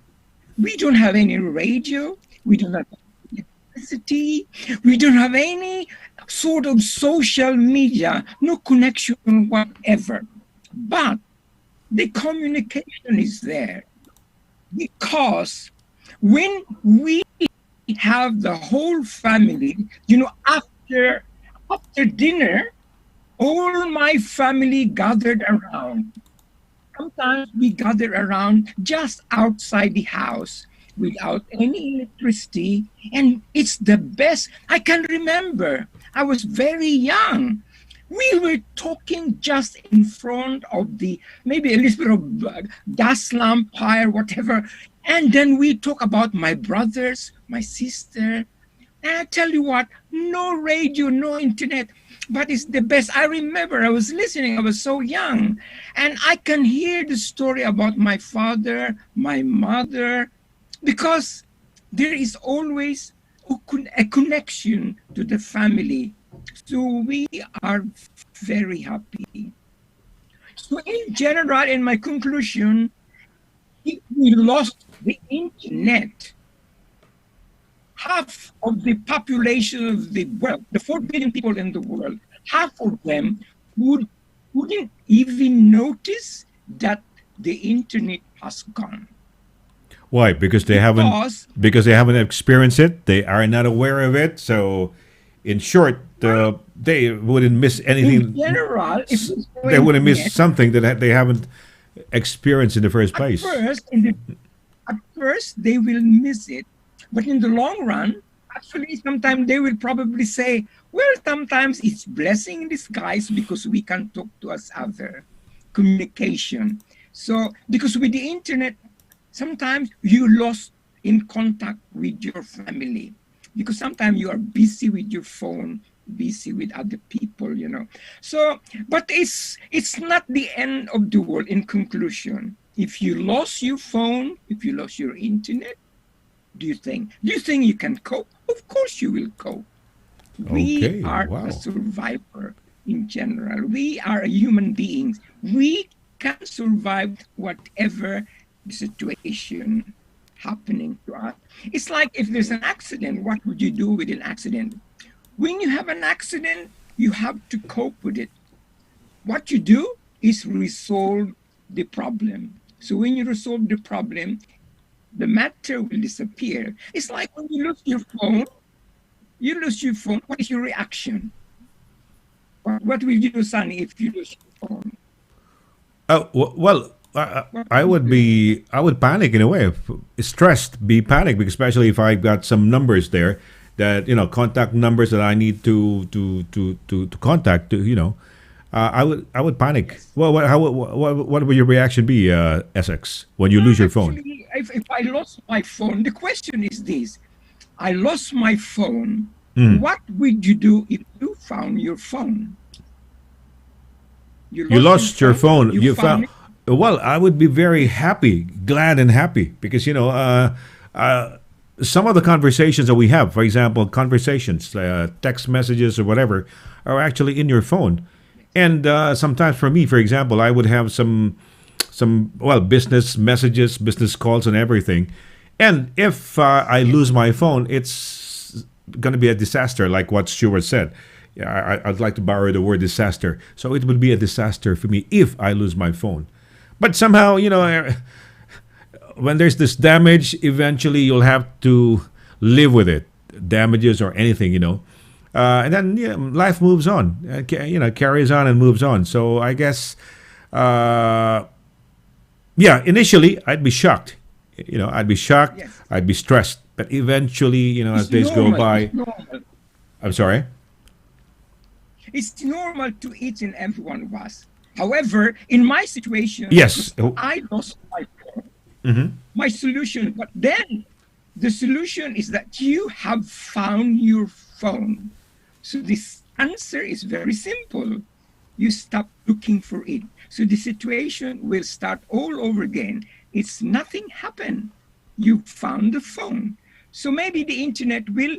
We don't have any radio. We don't have electricity. We don't have any sort of social media, no connection whatever. But the communication is there because when we have the whole family, after dinner, all my family gathered around. Sometimes we gather around just outside the house without any electricity, and it's the best. I can remember I was very young. We were talking just in front of maybe a little bit of gas lamp, fire, whatever. And then we talk about my brothers, my sister. And I tell you what, no radio, no internet, but it's the best. I remember I was listening, I was so young. And I can hear the story about my father, my mother, because there is always a connection to the family. So we are very happy. So in general, in my conclusion, if we lost the internet, half of the population of the 4 billion people in the world, half of them wouldn't even notice that the internet has gone. Why? Because they haven't experienced it. They are not aware of it. So, in short, they wouldn't miss anything. In general, they wouldn't miss something that they haven't experienced in the first place. At first, they will miss it, but in the long run, actually, sometimes they will probably say, "Well, sometimes it's blessing in disguise because we can talk to each other, communication." So, because with the internet, sometimes you lost in contact with your family because sometimes you are busy with your phone, busy with other people, So, but it's not the end of the world in conclusion. If you lost your phone, if you lost your internet, do you think you can cope? Of course you will cope. We are a survivor. in general. We are human beings. We can survive whatever the situation happening to us. It's like if there's an accident, what would you do with an accident? When you have an accident, you have to cope with it. What you do is resolve the problem. So when you resolve the problem, the matter will disappear. It's like when you lose your phone, what is your reaction? What will you do, Sonny, if you lose your phone? Well, I would panic in a way, stressed, be panic, because especially if I got some numbers there that contact numbers that I need to contact. I would panic. Well, what would your reaction be, Essex, when you lose your phone? Actually, if I lost my phone, the question is this: I lost my phone. What would you do if you found your phone? You lost your phone. You found. it? Well, I would be very happy, glad and happy, because some of the conversations that we have, for example, conversations, text messages or whatever, are actually in your phone. And sometimes for me, for example, I would have some business messages, business calls, and everything. And if I lose my phone, it's going to be a disaster, like what Stuart said. Yeah, I'd like to borrow the word disaster. So it would be a disaster for me if I lose my phone. But somehow, when there's this damage, eventually you'll have to live with it, damages or anything. And then life moves on, carries on and moves on. So I guess, initially I'd be shocked. I'd be shocked. Yes. I'd be stressed. But eventually, as It's days go normal, by, it's normal. I'm sorry. It's normal to each and every one of us. However, in my situation, Yes. I lost my phone. Mm-hmm. My solution, but then the solution is that you have found your phone. So this answer is very simple. You stop looking for it. So the situation will start all over again. It's nothing happened. You found the phone. So maybe the internet will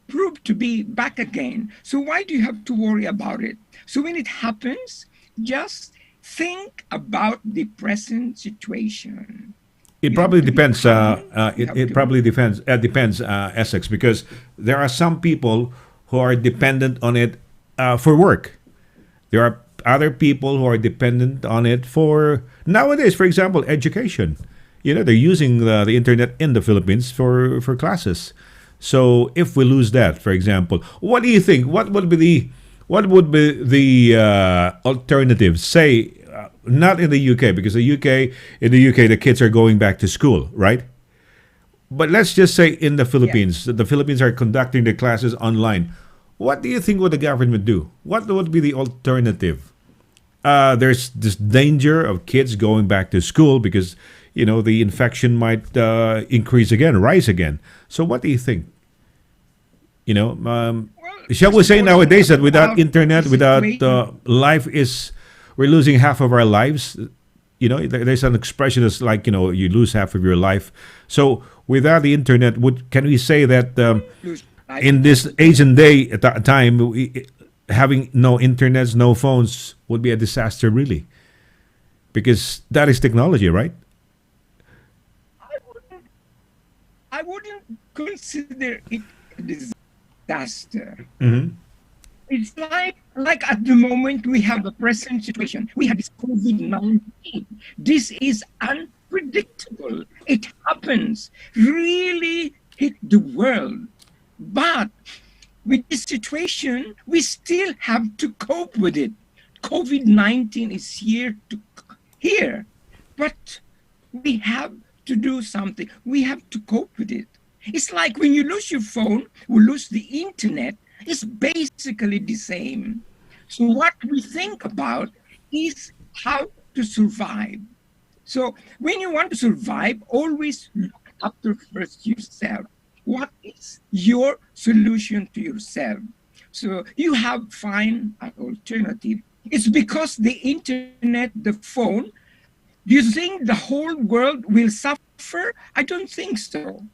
prove to be back again. So why do you have to worry about it? So when it happens, just think about the present situation. It You probably have to be depends. calm. You have It to- probably depends, Essex, because there are some people who are dependent on it for work. There are other people who are dependent on it for nowadays. For example, education. They're using the internet in the Philippines for classes. So if we lose that, for example, what do you think? What would be the alternative? Say, not in the UK, because in the UK the kids are going back to school, right? But let's just say in the Philippines, the Philippines are conducting the classes online. What do you think would the government do? What would be the alternative? There's this danger of kids going back to school because the infection might rise again. So what do you think? Shall we say nowadays that without internet, without life we're losing half of our lives? There's an expression that's like, you lose half of your life. So without the internet, can we say that in this age and day at that time, having no internets, no phones would be a disaster, really? Because that is technology, right? I wouldn't consider it a disaster. Mm-hmm. It's like at the moment we have the present situation. We have this COVID-19. This is unpredictable. It happens. Really hit the world. But with this situation, we still have to cope with it. COVID-19 is here. But we have to do something. We have to cope with it. It's like when you lose your phone or lose the internet, it's basically the same. So what we think about is how to survive. So when you want to survive, always look after first yourself. What is your solution to yourself? So you have find an alternative. It's because the internet, the phone, do you think the whole world will suffer? I don't think so.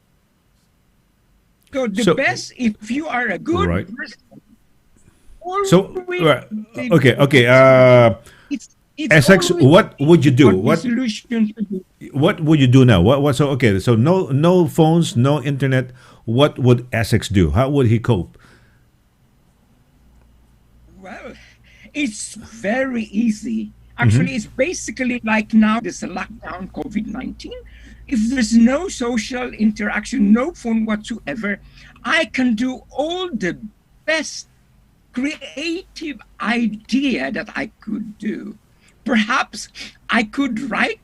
So the So- best, if you are a good Right. person, So, always okay. it's Essex, always what would you do? what the solution to do. What would you do now? What? So okay. So no phones, no internet. What would Essex do? How would he cope? Well, it's very easy. Actually, it's basically like now there's a lockdown, COVID-19. If there's no social interaction, no phone whatsoever, I can do all the best creative idea that I could do. Perhaps I could write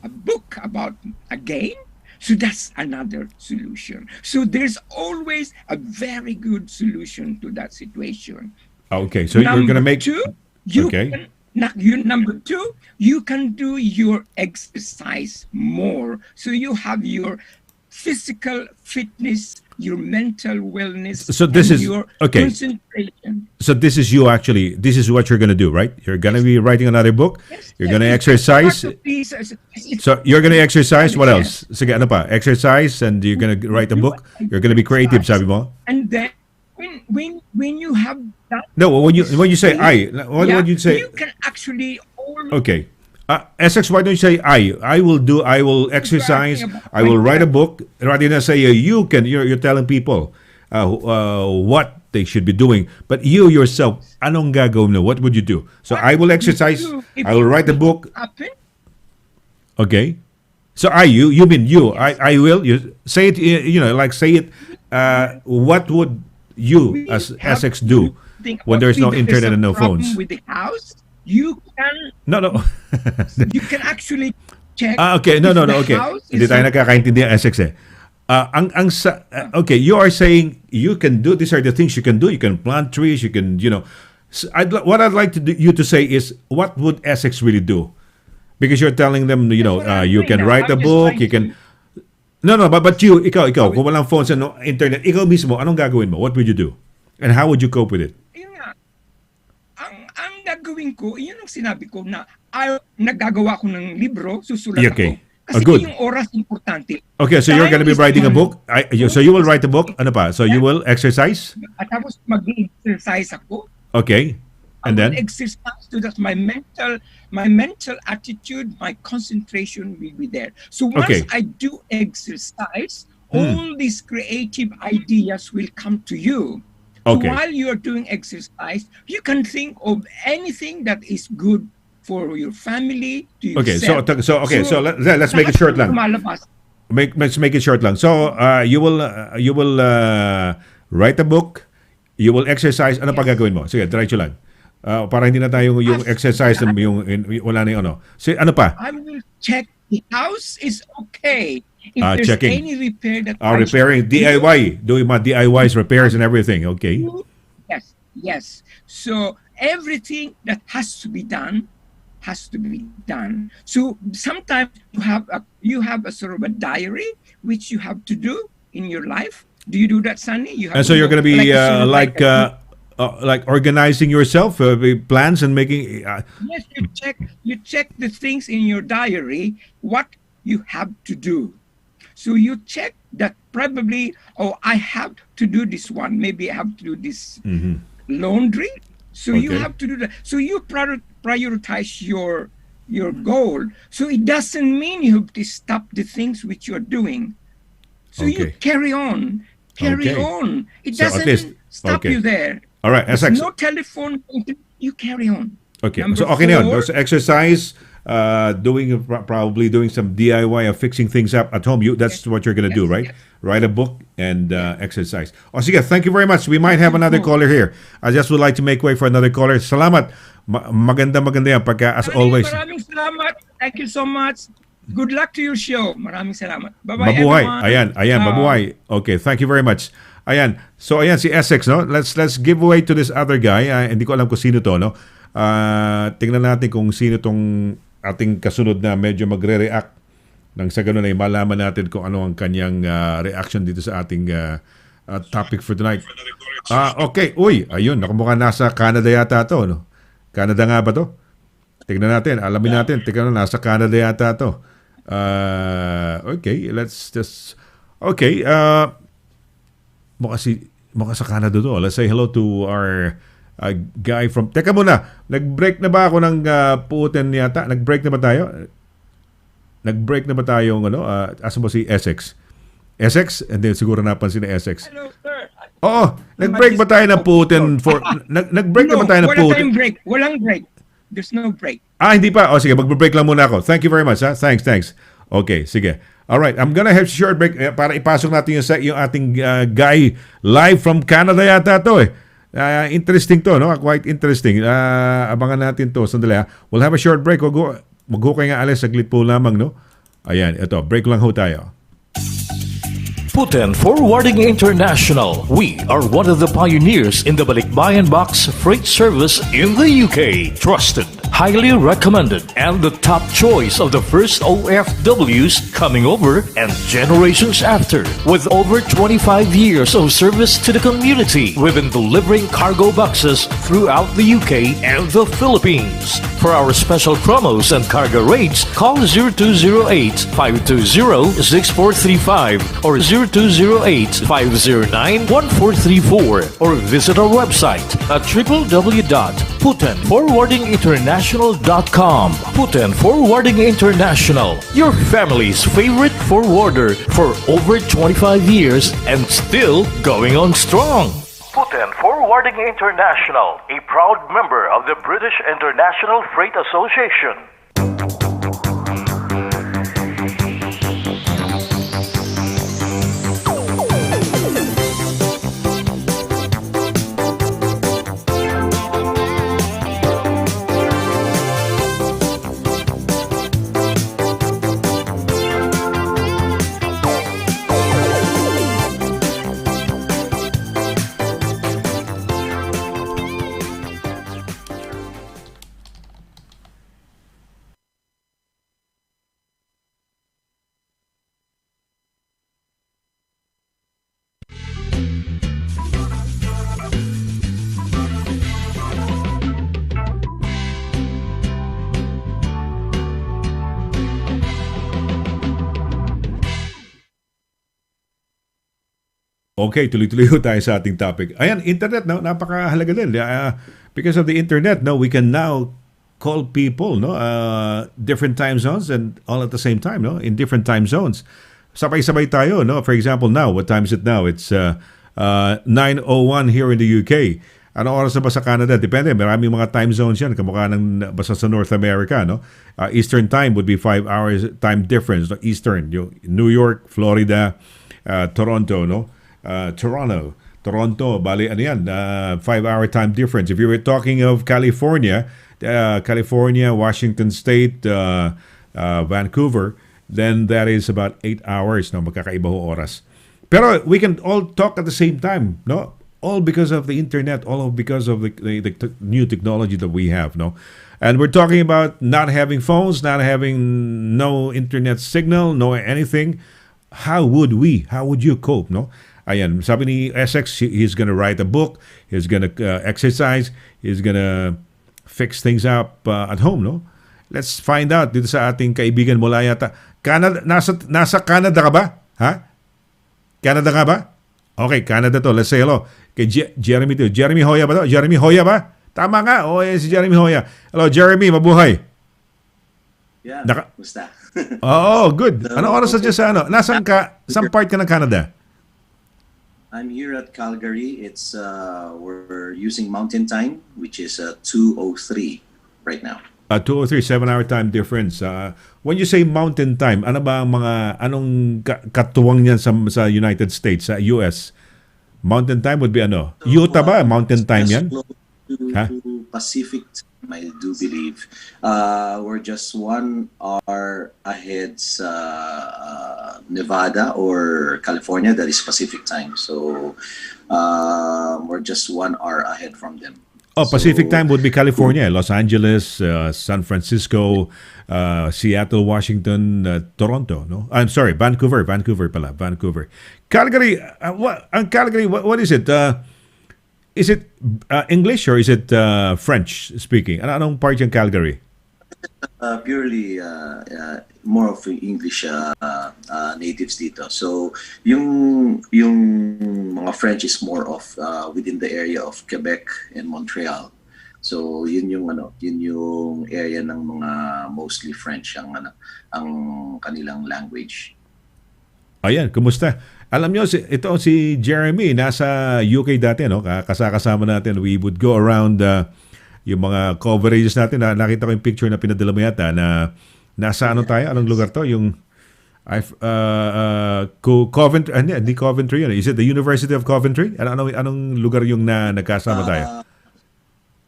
a book about a game. So that's another solution. So there's always a very good solution to that situation. Okay. So you're gonna make. Two, you Okay. can, number two, you can do your exercise more. So you have your physical fitness, your mental wellness, So this and is- your okay. concentration. So this is you actually. This is what you're gonna do, right? You're gonna be writing another book. You're gonna exercise. Part of this, it's- So you're gonna exercise. What Yes. else? Sige, ano pa? Exercise, and you're gonna write a book. You're gonna be creative, sabi mo. And then when you have that, No, when you say I, what yeah, would you say? you can actually Okay. Essex, why don't you say I will exercise, I will write a book, rather than say you can, you're telling people what they should be doing. But you yourself, anong gagawin mo? What would you do? So I will exercise, I will write a book. happen. Okay. So you mean you, I will, you say it, like say it, what would you We as have Essex do to think when about there's no if internet a and no problem phones? with the house, you No. can actually check. Okay, no, if the okay. house Hindi is tayo nagkakaintindihan, Essex eh. Okay, you are saying you can do, these are the things you can do. You can plant trees, you can, what I'd like you to say is, what would Essex really do? Because you're telling them, what I'm you doing can now. write a I'm just book, trying you can... No, but ikaw, kung walang phones and no internet, ikaw mismo, anong gagawin mo? What would you do? And how would you cope with it? Yun nga, ang gagawin ko, yun ang sinabi ko na naggagawa ko ng libro, susulat Okay. ako. Kasi Good. yung oras importante. Okay, so you're gonna be Time is writing a money. book? So you will write a book? Ano pa? So you will exercise? At tapos mag-exercise ako. Okay. And I will then? exercise so that my mental attitude, my concentration will be there. So once Okay. I do exercise, all these creative ideas will come to you. So Okay. while you're doing exercise, you can think of anything that is good for your family, to Okay, yourself. so let's make it short lang. Lumalabas. Let's make it short lang. So you will write a book, you will exercise. Ano pa gagawin mo? Sige, diretso lang. Para hindi na tayo yung exercise wala na yung ano. So ano pa? I will check the house is okay. If there's Checking. any repair that I Repairing, should do, DIY, doing my DIYs, repairs and everything. Okay. Yes. So everything that has to be done has to be done. So sometimes you have a sort of a diary which you have to do in your life. Do you do that, Sonny? You have And so you're going to be like a sort of like organizing yourself, plans and making. yes, you check the things in your diary what you have to do. So you check that probably, I have to do this one. Maybe I have to do this laundry. So you Okay. have to do that. So you prioritize your goal. So it doesn't mean you have to stop the things which you're doing. So you Okay. carry on. Okay. It So at doesn't least- stop okay. you there. All right, There's Essex. no telephone. You carry on. Okay. Number So okay na yun. 4, So exercise, probably doing some DIY of fixing things up at home. That's what you're gonna do, right? yes. Write a book and exercise. O sige, thank you very much. We might have another caller here. I just would like to make way for another caller. Salamat. Maganda yan pagka as always. Maraming salamat. Thank you so much. Good luck to your show. Maraming salamat. Bye-bye, Mabuhay. everyone. Ayan, mabuhay. Okay, thank you very much. Ayan. So ayan si Essex, no? Let's give way to this other guy. Hindi ko alam kung sino to, no? Tingnan natin kung sino tong ating kasunod na medyo magre-react. Nang sa ganun ay malaman natin kung ano ang kanyang reaction dito sa ating topic for tonight. Okay. Uy, ayun. Nakumukha nasa Canada yata to, no? Canada nga ba to? Tingnan natin. Alamin natin. Tingnan na, nasa Canada yata to. Okay. Let's just... Okay. Mukha sa Canada to. Let's say hello to our guy from... Teka muna, nag-break na ba ako ng Putin yata? Nag-break na ba tayo? Nag-break na ba tayo ano? Asa mo si Essex? Essex? Hindi, siguro napansin ni Essex. Hello, sir. Oo, nag-break ba tayo ng Putin for... Nag-break na ba tayo ng wala Putin? tayong break. Walang break. There's no break. Hindi pa. O sige, mag-break lang muna ako. Thank you very much. Ha? Thanks. Okay, sige. Alright, I'm gonna have a short break para ipasok natin yung ating guy live from Canada yata to eh. Interesting to, no? Quite interesting. Abangan natin to. Sandali ha. We'll have a short break. Mag-hukay nga alis. Saglit po lamang, no? Ayan, ito. Break lang ho tayo. Putin Forwarding International. We are one of the pioneers in the Balikbayan box freight service in the UK. Trusted, highly recommended, and the top choice of the first OFWs coming over and generations after. With over 25 years of service to the community, we've been delivering cargo boxes throughout the UK and the Philippines. For our special promos and cargo rates, call 0208-520-6435 or 0208-509-1434 or visit our website at www.putinforwardinginternational.com. Putin Forwarding International, your family's favorite forwarder for over 25 years and still going on strong. Putin Forwarding International, a proud member of the British International Freight Association. Okay, tuloy-tuloy tayo sa ating topic. Ayan, internet, no? Napakahalaga din. Because of the internet, no, we can now call people, no, different time zones and all at the same time, no, in different time zones. Sabay-sabay tayo, no? For example, now, what time is it now? It's 9:01 here in the UK. Ano oras na ba sa Canada? Depende. Maraming mga time zones yan. Kamukha ng basta sa North America, no? Eastern time would be 5 hours time difference. No? Eastern. Yung New York, Florida, Toronto, no? Toronto, bali ano yan, 5-hour time difference. If you were talking of California, Washington State, Vancouver, then that is about 8 hours, no, magkakaiba ho oras. Pero we can all talk at the same time, no? All because of the internet, all because of the new technology that we have, no? And we're talking about not having phones, not having no internet signal, no anything. How would you cope, no? Ayan, sabi ni Essex, he's gonna write a book, he's gonna exercise, he's gonna fix things up at home, no? Let's find out dito sa ating kaibigan mula yata. Canada, nasa Canada ka ba? Ha? Canada ka ba? Okay, Canada to. Let's say hello kay Jeremy to. Jeremy Hoya ba to? Jeremy Hoya ba? Tama nga. Si Jeremy Hoya. Hello, Jeremy. Mabuhay. Yeah, gusta. Oo, good. Ano oras na dyan sa ano? Nasaan ka? Saan part ka ng Canada? I'm here at Calgary. It's we're using Mountain Time, which is 2:03 right now. 2 or 3, 7-hour time difference. When you say Mountain Time, ano ba ang anong katuwang niyan sa United States, sa US? Mountain Time would be ano? Utah ba? Mountain Time yan? To Pacific Time, I do believe. We're just 1 hour ahead sa Nevada or California. That is Pacific Time. So we're just 1 hour ahead from them. Pacific Time would be California, Los Angeles, San Francisco, Seattle, Washington, Toronto, no? I'm sorry, Vancouver pala, Vancouver. Calgary, what is it? Is it English or is it French speaking? Anong part yung Calgary? Purely more of English natives dito. So yung yung mga French is more of within the area of Quebec and Montreal. So yun yung area ng mga mostly French ang kanilang language. Ayan, kumusta? Alam nyo, ito si Jeremy, nasa UK dati, no? Kasama natin. We would go around yung mga coverages natin. Nakita ko yung picture na pinadala mo yata na nasa ano tayo? Anong lugar to? Yung Coventry, hindi Coventry yun. Is it the University of Coventry? Anong lugar yung nagkasama tayo?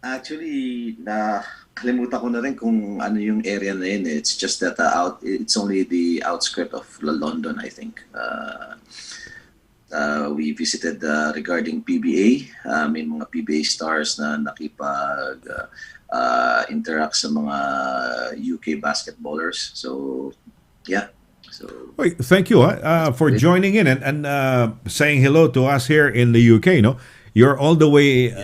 Actually, kalimutan ko na rin kung ano yung area na yun. It's just that it's only the outskirt of London, I think. We visited regarding PBA. May mga PBA stars na nakipag-interact sa mga UK basketballers. So, yeah. So, Wait, thank you for joining in and saying hello to us here in the UK. No, you're all the way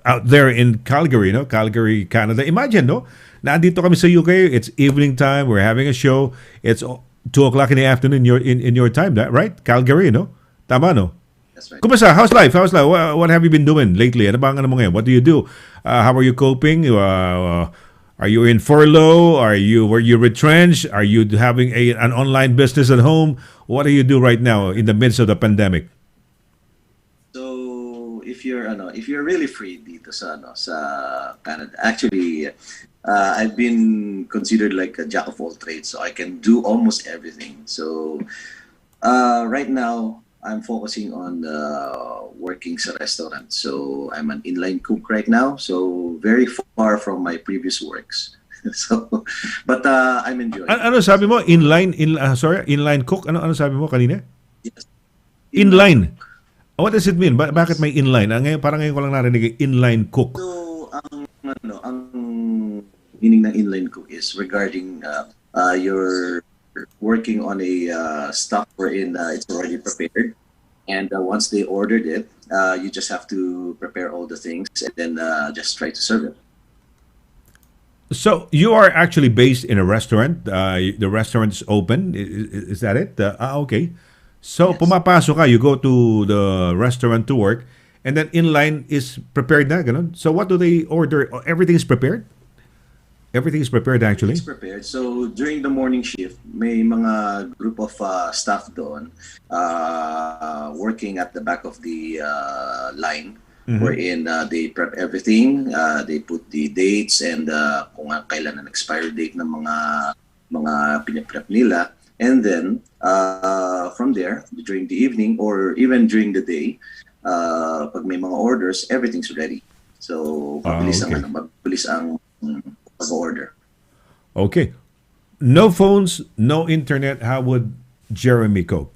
out there in Calgary, no, Calgary, Canada. Imagine, no, nandito kami sa UK. It's evening time. We're having a show. It's 2:00 in the afternoon in your time, right? Calgary, no, tama, no? that's right. Kumusta? How's life? What have you been doing lately? Ano mo ngayon? What do you do? How are you coping? Are you in furlough? Were you retrenched? Are you having an online business at home? What do you do right now in the midst of the pandemic? So if you're really free dito sa Canada, actually I've been considered like a jack of all trades, so I can do almost everything. So right now I'm focusing on working sa restaurant. So I'm an inline cook right now. So very far from my previous works. So, but I'm enjoying. Ano sabi mo? Inline cook? Ano sabi mo kanina? Yes. Inline. What does it mean? Bakit may inline? Parang ngayon ko lang narinig inline cook. So ang meaning ng inline cook is regarding your working on a stuff wherein it's already prepared, and once they ordered it, you just have to prepare all the things and then just try to serve it. So you are actually based in a restaurant. The restaurant's open. Is that it? Okay. So Yes. pumapasok ka, you go to the restaurant to work, and then inline is prepared na, ganun. So what do they order? Everything's prepared? Everything's prepared actually? It's prepared. So during the morning shift, may mga group of staff doon working at the back of the line, wherein they prep everything. They put the dates and kung kailan ang expiry date ng mga piniprep nila. And then from there, during the evening or even during the day, pag may mga orders, everything's ready. So mabilis ang pag-order. Okay. No phones, no internet. How would Jeremy cope?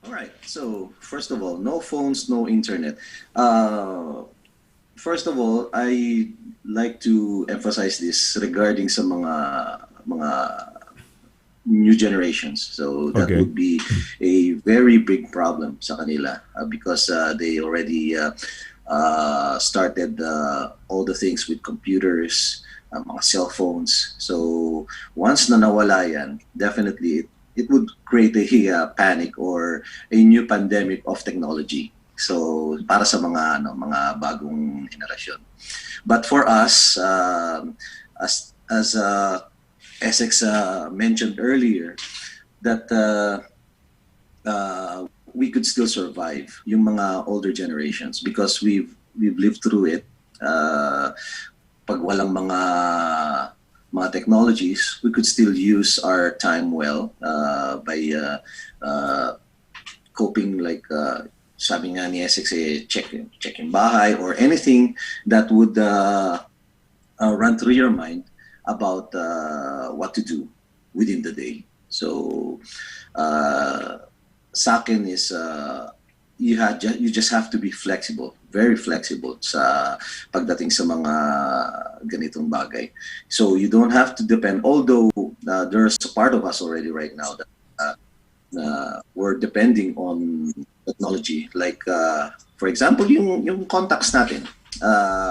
All right. So first of all, no phones, no internet. First of all, I like to emphasize this regarding sa mga new generations. So that Okay. would be a very big problem sa kanila because they already started all the things with computers, mga cell phones. So once na nawala yan, definitely it would create a panic or a new pandemic of technology. So para sa mga bagong henerasyon. But for us, as Essex mentioned earlier, that we could still survive yung mga older generations because we've lived through it. Pag walang mga technologies, we could still use our time well by coping, like sabi nga ni Essex, check yung bahay or anything that would run through your mind about what to do within the day. So sa akin is you just have to be flexible, very flexible sa pagdating sa mga ganitong bagay. So you don't have to depend, although there's a part of us already right now that we're depending on technology. Like for example, yung contacts natin.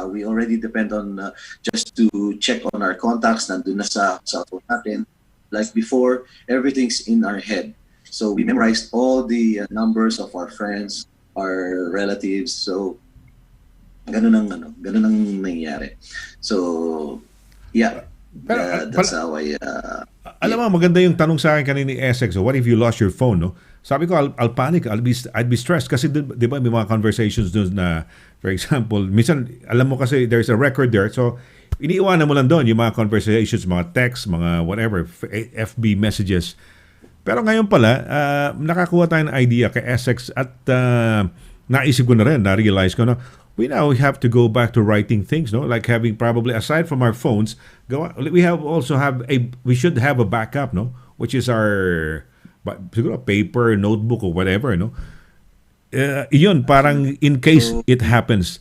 We already depend on just to check on our contacts nandun na sa cellphone natin. Like before, everything's in our head. So we memorized all the numbers of our friends, our relatives. So ganun ang nangyayari. So yeah, Pero, that's how I alam mo, maganda yung tanong sa akin kanina ni Essex. So what if you lost your phone, no? Sabi ko, I'll panic. I'd be stressed. Kasi di ba may mga conversations doon na, for example, minsan, alam mo kasi there's a record there. So, iniiwanan mo lang doon yung mga conversations, mga texts, mga whatever, FB messages. Pero ngayon pala, nakakuha tayo ng idea kay Essex at naisip ko na rin, na-realize ko na, we now have to go back to writing things, no? Like having probably, aside from our phones, we should have a backup, no? Which is our, siguro, paper, notebook, or whatever, no? Yun, parang in case it happens.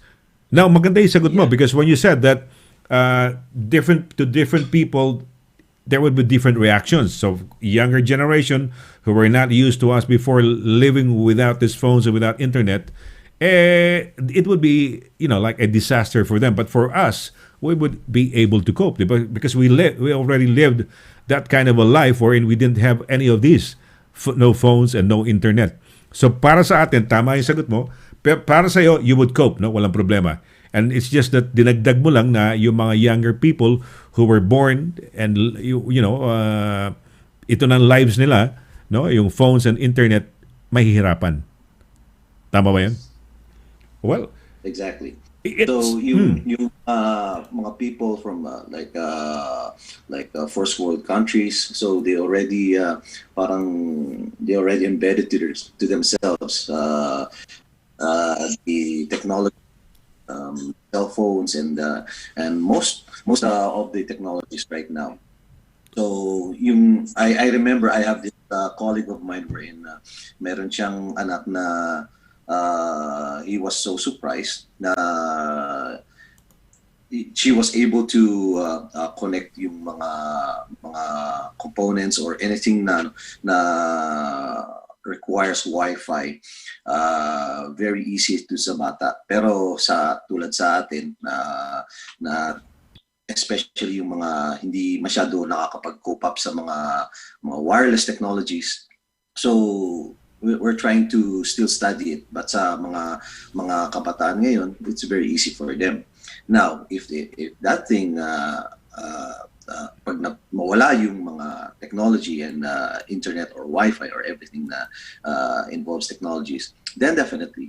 Now, maganda yung sagot mo because when you said that different people, there would be different reactions. So, younger generation who were not used to us before living without these phones and without internet, it would be, like a disaster for them. But for us, we would be able to cope because we already lived that kind of a life wherein we didn't have any of these, no phones and no internet. So para sa atin, tama yung sagot mo, pero para sa iyo, you would cope, no? Walang problema. And it's just that dinagdag mo lang na yung mga younger people who were born and ito ng lives nila, no? Yung phones and internet, mahihirapan. Tama ba 'yan? Well, exactly. So yung mga people from first world countries, so they already embedded to themselves the technology, cell phones and most of the technologies right now. So I remember I have this colleague of mine wherein meron siyang anak na he was so surprised na she was able to connect yung mga components or anything na requires Wi-Fi very easy to sa bata. Pero tulad sa atin na especially yung mga hindi masyado nakakapag-cope up sa mga wireless technologies. So we're trying to still study it, but sa mga kabataan ngayon, it's very easy for them. Now, if that thing pag mawala yung mga technology and internet or Wi-Fi or everything na involves technologies, then definitely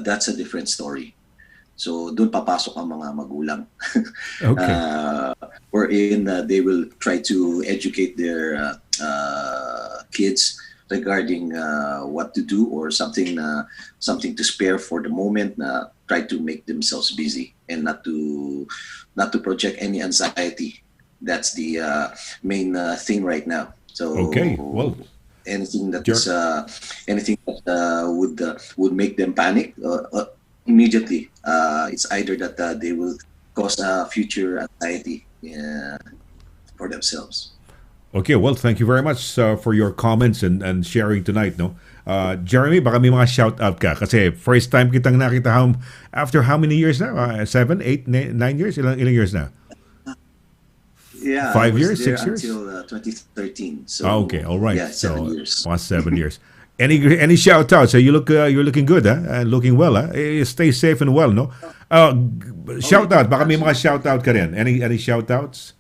that's a different story. So doon papasok ang mga magulang. Okay. Wherein they will try to educate their kids regarding what to do or something to spare for the moment, na try to make themselves busy and not to project any anxiety. That's the main thing right now. So okay, well, anything that would make them panic immediately, it's either that they will cause future anxiety for themselves. Okay, well, thank you very much for your comments and sharing tonight, no? Jeremy, baka may mga shout-out ka kasi first time kitang nakita after how many years na? 7, 8, 9 years? Ilang years na? Yeah, 5 years, 6 years? Until 2013. So, okay, all right. Yeah, 7 years. 7 years. Any shout-outs? So you're looking good, huh? Looking well, huh? Stay safe and well, no? Shout-out, baka may mga shout-out ka rin. Any shout-outs?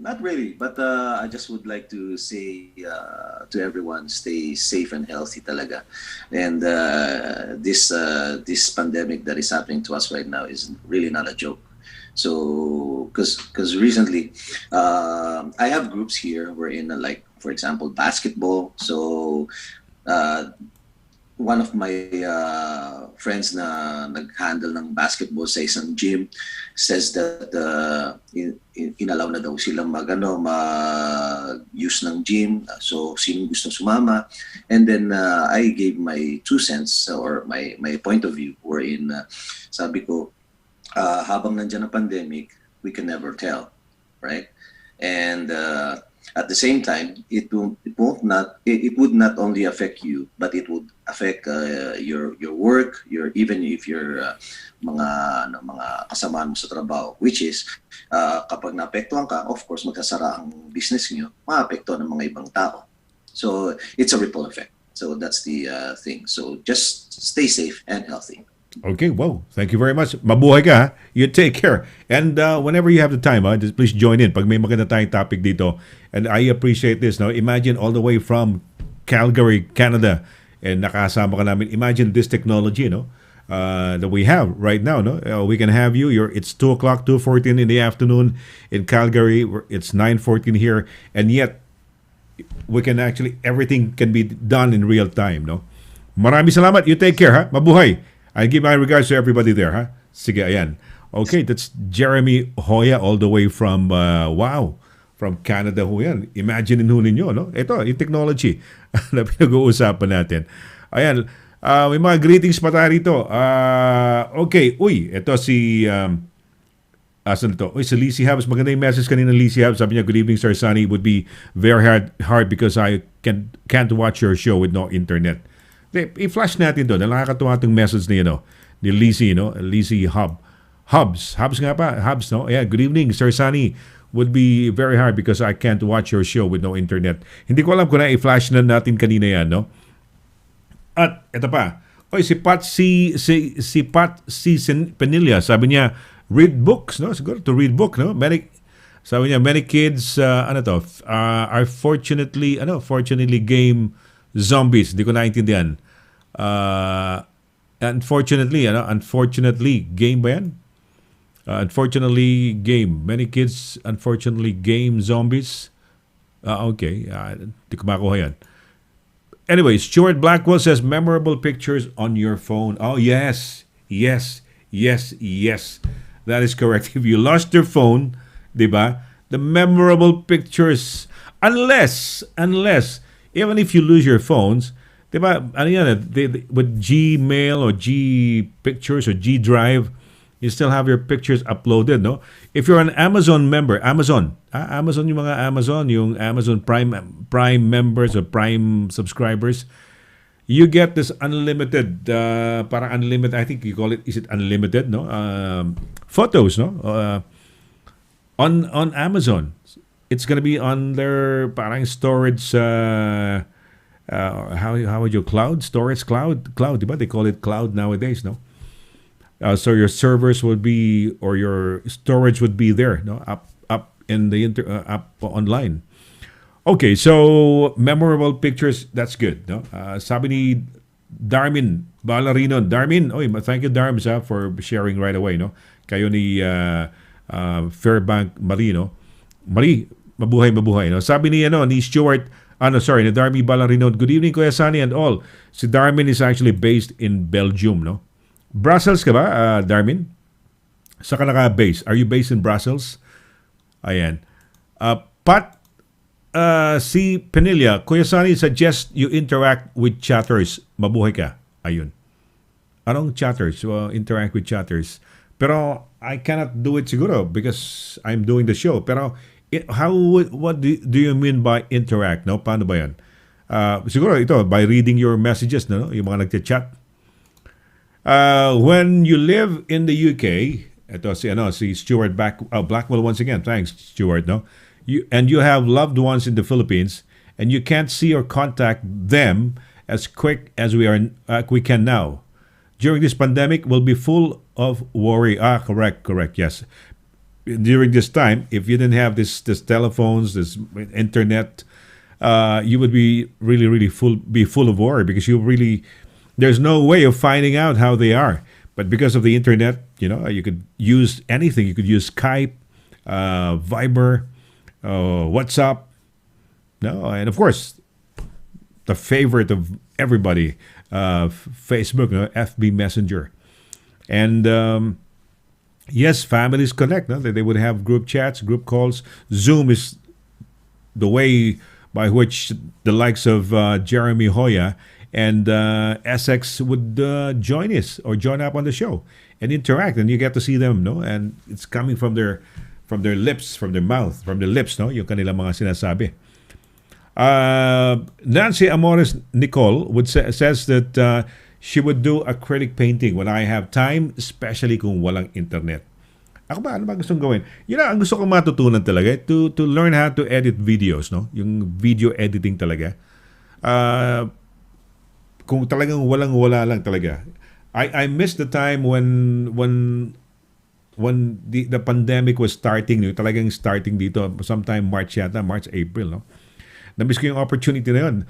Not really, but I just would like to say to everyone, stay safe and healthy talaga. And this pandemic that is happening to us right now is really not a joke. So, because recently, I have groups here. We're in like, for example, basketball. So, one of my friends na nag-handle ng basketball sa isang gym says that inalaw na daw silang mag-use ng gym. So, sino gusto sumama? And then, I gave my 2 cents or my point of view wherein sabi ko, habang nandiyan ang pandemic, we can never tell, right? And At the same time, it would not only affect you, but it would affect your work, your even if your mga mga kasamahan mo sa trabaho, which is kapag naapektuhan ka, of course magkasara ang business niyo, maapektuhan ng mga ibang tao. So it's a ripple effect. So that's the thing. So just stay safe and healthy. Okay, wow. Thank you very much. Mabuhay ka, ha? You take care. And whenever you have the time, just please join in pag may maganda tayong topic dito. And I appreciate this. No? Imagine all the way from Calgary, Canada, and nakasama ka namin. Imagine this technology, no? That we have right now, no? We can have you. It's 2 o'clock, 2:14 in the afternoon in Calgary. It's 9:14 here. And yet, we can actually, everything can be done in real time, no? Maraming salamat. You take care, ha? Mabuhay. I give my regards to everybody there, ha? Sige, ayan. Okay, that's Jeremy Hoya all the way from, from Canada ho yan. Imagine ho ninyo, no? Ito, yung technology na pinag-uusapan natin. Ayan, may mga greetings pa tayo rito. Okay, ito si, asan ito? Si Lizzie Habs. Maganda yung message kanina ng Lizzie Habs. Sabi niya, good evening, Sir Sonny. It would be very hard because I can't watch your show with no internet. I-flash natin doon. Nakakatuwa itong message ni, ni Lizzie, no? Lizzie Hubs nga pa. Hubs, no? Yeah, good evening, Sir Sonny. Would be very hard because I can't watch your show with no internet. Hindi ko alam kung na-i-flash na natin kanina yan, no? At, ito pa. Si Pat Penilla, sabi niya, read books, no? Siguro to read book, no? Sabi niya, many kids, are fortunately game zombies. Hindi ko naintindihan. Unfortunately, game ba yan? Unfortunately, game. Many kids, unfortunately, game zombies. Okay. Hindi ko makuha yan. Anyway, Stuart Blackwell says, memorable pictures on your phone. Oh, yes. Yes. That is correct. If you lost your phone, di ba? The memorable pictures, unless, even if you lose your phones, di ba, with Gmail or G Pictures or G Drive, you still have your pictures uploaded, no? If you're an Amazon member, Amazon yung mga yung Amazon Prime members or Prime subscribers, you get this unlimited, parang unlimited, I think you call it, is it unlimited, no? Photos, no? On Amazon. It's gonna be on their parang storage, how would you, storage cloud, diba? They call it cloud nowadays, no? So your servers would be, or your storage would be there, no? Up in the up online. Okay, so memorable pictures, that's good, no? Sabi ni Darmin Ballerino, thank you Darms for sharing right away, no? Kayo ni Fairbank Marino. Marie, mabuhay, no? Sabi ni ni Stuart, ni Darmy Ballerino, good evening Kuya Sonny and all. Si Darmin is actually based in Belgium, no? Brussels ka ba, Darmin? Saan ka naka-base? Are you based in Brussels? Ayan. Pat si Penilla, Kuya Sonny, suggest you interact with chatters. Mabuhay ka. Ayun. Anong chatters? Interact with chatters. Pero I cannot do it siguro because I'm doing the show. Pero what do you mean by interact? No? Paano ba yan? Siguro ito, by reading your messages, no? Yung mga nagchat. When you live in the UK, ito si Stuart Blackwell once again. Thanks, Stuart, no? You have loved ones in the Philippines and you can't see or contact them as quick as we can now. During this pandemic, we'll be full of worry. Correct, yes. During this time, if you didn't have this telephones, this internet, you would be really full of worry because there's no way of finding out how they are. But because of the internet, you could use anything. You could use Skype, Viber, WhatsApp, and of course, the favorite of everybody, Facebook, FB Messenger. And yes, families connect. No? They would have group chats, group calls. Zoom is the way by which the likes of Jeremy Hoya and Essex would join up on the show and interact, and you get to see them, no? And it's coming from their from their lips, from their mouth, from their lips, no? Yung kanilang mga sinasabi. Nancy Amores Nicole says that she would do acrylic painting when I have time, especially kung walang internet. Ako ba, ano ba gustong gawin? Yun ang gusto kong matutunan talaga, to learn how to edit videos, no? Yung video editing talaga. Kung talagang walang-wala lang talaga. I miss the time when the pandemic was starting, no? Talagang starting dito, sometime March, April, no? Namiss ko yung opportunity na yun.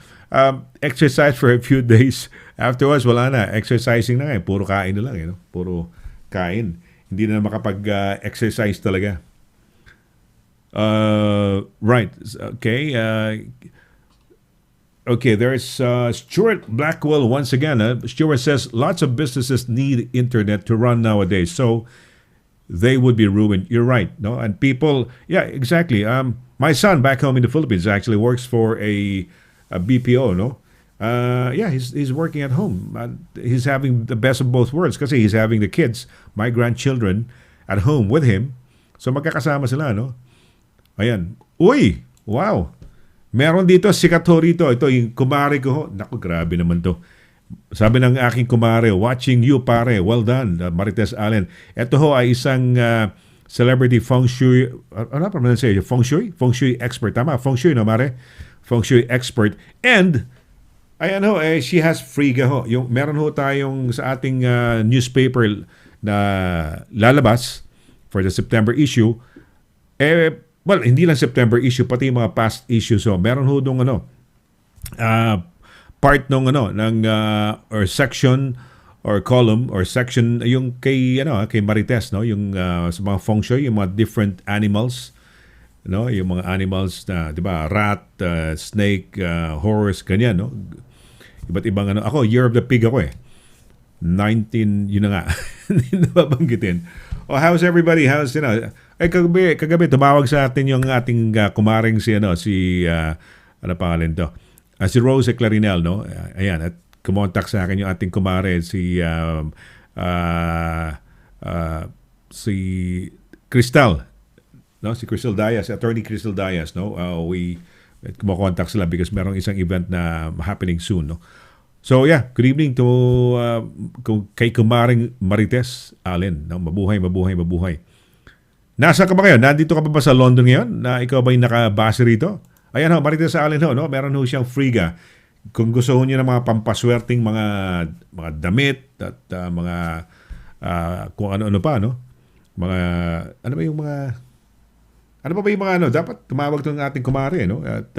Exercise for a few days. Afterwards, wala na. Exercising na puro kain na lang. No? Puro kain. Hindi na makapag-exercise talaga. Right. Okay. Okay, there's Stuart Blackwell once again. Stuart says, lots of businesses need internet to run nowadays. So, they would be ruined. You're right. No? And people, yeah, exactly. My son back home in the Philippines actually works for a BPO, no? Yeah, he's working at home. He's having the best of both worlds kasi he's having the kids, my grandchildren, at home with him. So magkakasama sila, no? Ayan. Uy! Wow! Meron dito, sikat ho rito. Ito, yung kumare ko ho. Naku, grabe naman to. Sabi ng aking kumare, watching you pare. Well done, Marites Allen. Ito ho ay isang celebrity feng shui, ano pa man say, feng shui? Feng shui expert. Tama, feng shui, no, Mare? Feng shui expert. And, ayan ho, she has friga ho. Yung, meron ho tayong sa ating newspaper na lalabas for the September issue. Well, hindi lang September issue, pati yung mga past issues. So, meron ho dong part ng or section or column or section yung kay Marites, no, yung sa mga feng shui, yung mga different animals, no, yung mga animals na 'di ba, rat, snake, horse, ganyan, no. Iba't ibang ako Year of the Pig ako 19 yun na nga. Hindi na babanggitin. Oh, how's everybody? How's kagabi tumawag sa atin yung ating kumaring si ano pangalan to? Si Rose Clarinel, no? Ayan, at kumontak sa akin yung ating kumare si Crystal, no? Si Crystal Diaz, Attorney Crystal Diaz, no? We kumokontak sila because merong isang event na happening soon, no? So yeah, good evening to kay kumaring Marites Allen, no? Mabuhay. Nasa ka ba ngayon? Nandito ka ba sa London ngayon? Na ikaw ba yung nakabase rito? Ayan ho, Marites Allen ho, no? Meron ho siyang friga. Kung gusto niyo ng mga pampaswerteng mga damit at mga kung ano-ano pa, no? Mga ano ba yung mga dapat tumawag tong ating kumare, no? At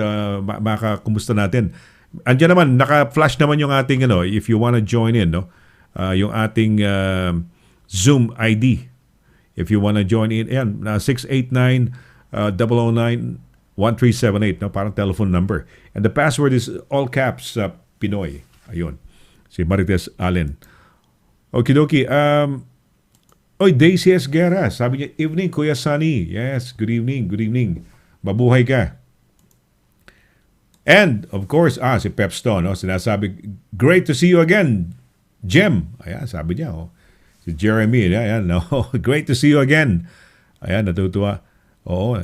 makakumusta natin. Andiyan naman, naka-flash naman yung ating if you wanna join in, no? Yung ating Zoom ID. If you wanna join in, ayan, 689-009-1378, no? Parang telephone number. And the password is all caps Pinoy. Ayun. Si Marites Allen. Okidoki. Daisy S. Guerra. Sabi niya, evening, Kuya Sonny. Yes, good evening. Mabuhay ka. And, of course, si Pep Stone, no? Sinasabi, great to see you again, Jem. Ayan, sabi niya, Si Jeremy, ayan, no? Great to see you again. Ayan, natutuwa. Oo,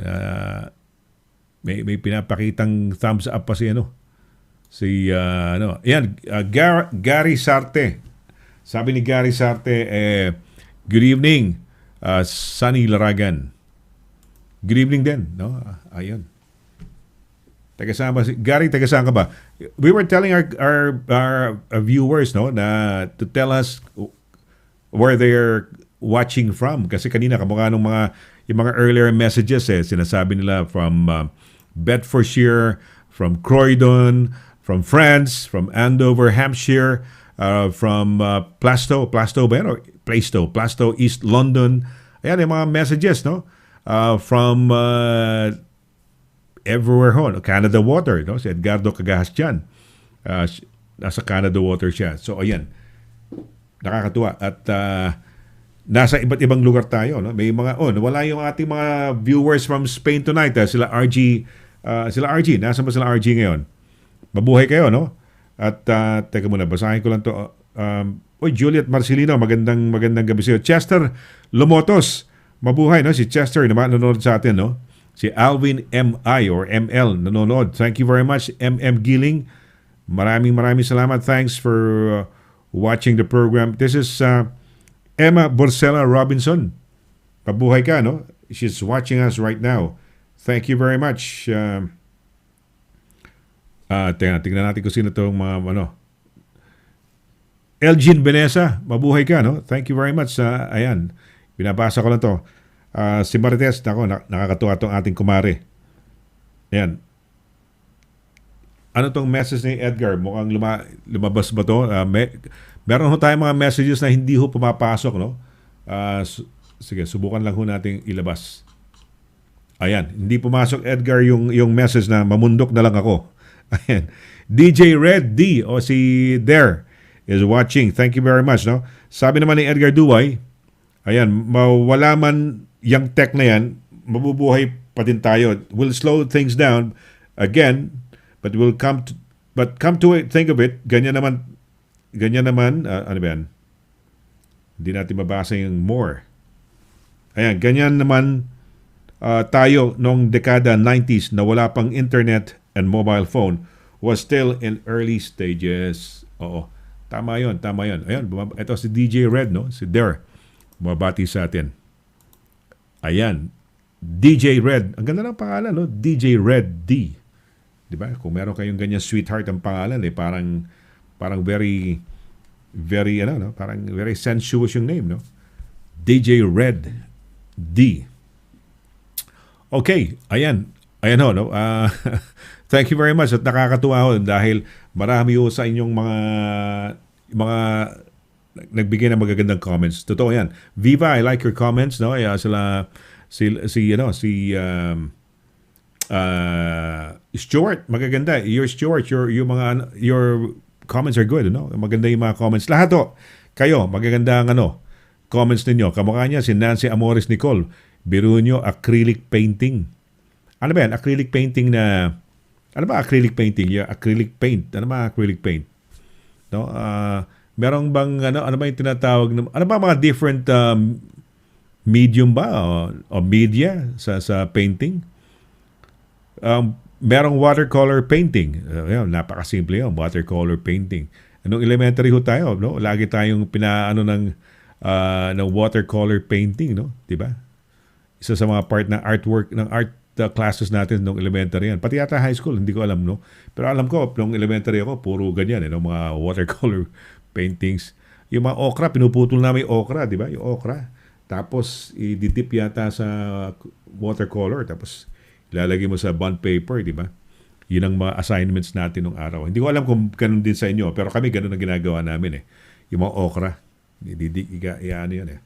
may pinapakitang thumbs up pa ayan, Gary Sarte. Sabi ni Gary Sarte, good evening, Sonny Laragan. Good evening din, no? Ayun. Tagasama si Gary, tagasama ka ba? We were telling our viewers, no, na to tell us where they're watching from, kasi kanina kamukha nung yung mga earlier messages sinasabi nila from Bedfordshire, from Croydon, from France, from Andover, Hampshire, from Plaistow ba yan? Or Plaistow, East London. Ayan yung mga messages, no? From everywhere ho, Canada Water, no? Si Edgardo Cagahas dyan. Nasa Canada Water siya. So ayan, nakakatuwa. At nasa iba't ibang lugar tayo, no? May mga wala yung ating mga viewers from Spain tonight, sila RG, nasa ba sila RG ngayon? Mabuhay kayo, no? At teka muna, basahin ko lang to. Juliet Marcelino, magandang gabi sa iyo. Chester Lomotos, Mabuhay, no? Si Chester naman nanonood sa atin, no? Si Alvin MI or ML nanonood. Thank you very much, MM Giling. Maraming salamat. Thanks for watching the program. This is Emma Borsella Robinson. Mabuhay ka, no? She's watching us right now. Thank you very much. Tingnan natin kung sino itong mga, Elgin Benesa, mabuhay ka, no? Thank you very much. Ayan, binabasa ko lang to. Si Marites, nakakatuwa itong ating kumare. Ayan. Ano tong message ni Edgar? Mukhang lumabas ba to? Meron ho tayong mga messages na hindi ho pumapasok, no? Sige, subukan lang ho nating ilabas. Ayan, hindi pumasok, Edgar, yung message na mamundok na lang ako. Ayan. DJ Red D o si Dare is watching. Thank you very much, no? Sabi naman ni Edgar Duway, ayan, mawala man yung tech na yan, mabubuhay pa din tayo. We'll slow things down again, but come to it, think of it, ganyan naman, ano ba yan? Hindi natin mabasa yung more. Ayan, ganyan naman tayo nung dekada 90s na wala pang internet and mobile phone was still in early stages. Oo. Tama yun. Ayan, ito si DJ Red, no? Si Dare. Bumabati sa atin. Ayan. DJ Red. Ang ganda ng pangalan, no? DJ Red D. Di ba? Kung meron kayong ganyan sweetheart ang pangalan, parang very, parang very sensuous yung name, no? DJ Red D. Okay. Ayan, no? Thank you very much at nakakatuwa ho dahil marami ho sa inyong mga nagbigay ng magagandang comments. Totoo yan. Viva, I like your comments, no? Stuart, magaganda. Your comments are good, no? Maganda yung mga comments. Lahat ho. Kayo, magaganda ang comments ninyo. Kamukha niya si Nancy Amores Nicole. Biro nyo acrylic painting. Ano ba yan? Acrylic painting na ano ba acrylic painting? Yung acrylic paint. Ano ba acrylic paint? No? Merong bang ano ba yung tinatawag ano ba mga different medium ba o media sa painting? Merong watercolor painting. Napakasimple yun, watercolor painting. Anong elementary ho tayo, no? Lagi tayong pinaano ng watercolor painting, no? 'Di ba? Isa sa mga part ng artwork ng art classes natin nung elementary yan. Pati yata high school, hindi ko alam, no? Pero alam ko, nung elementary ako, puro ganyan, no? Mga watercolor paintings. Yung mga okra, pinuputol namin yung okra, di ba? Yung okra. Tapos, ididip yata sa watercolor. Tapos, ilalagay mo sa bond paper, di ba? Yun ang mga assignments natin nung araw. Hindi ko alam kung ganun din sa inyo, pero kami ganun ang ginagawa namin, Yung mga okra. Ano yun,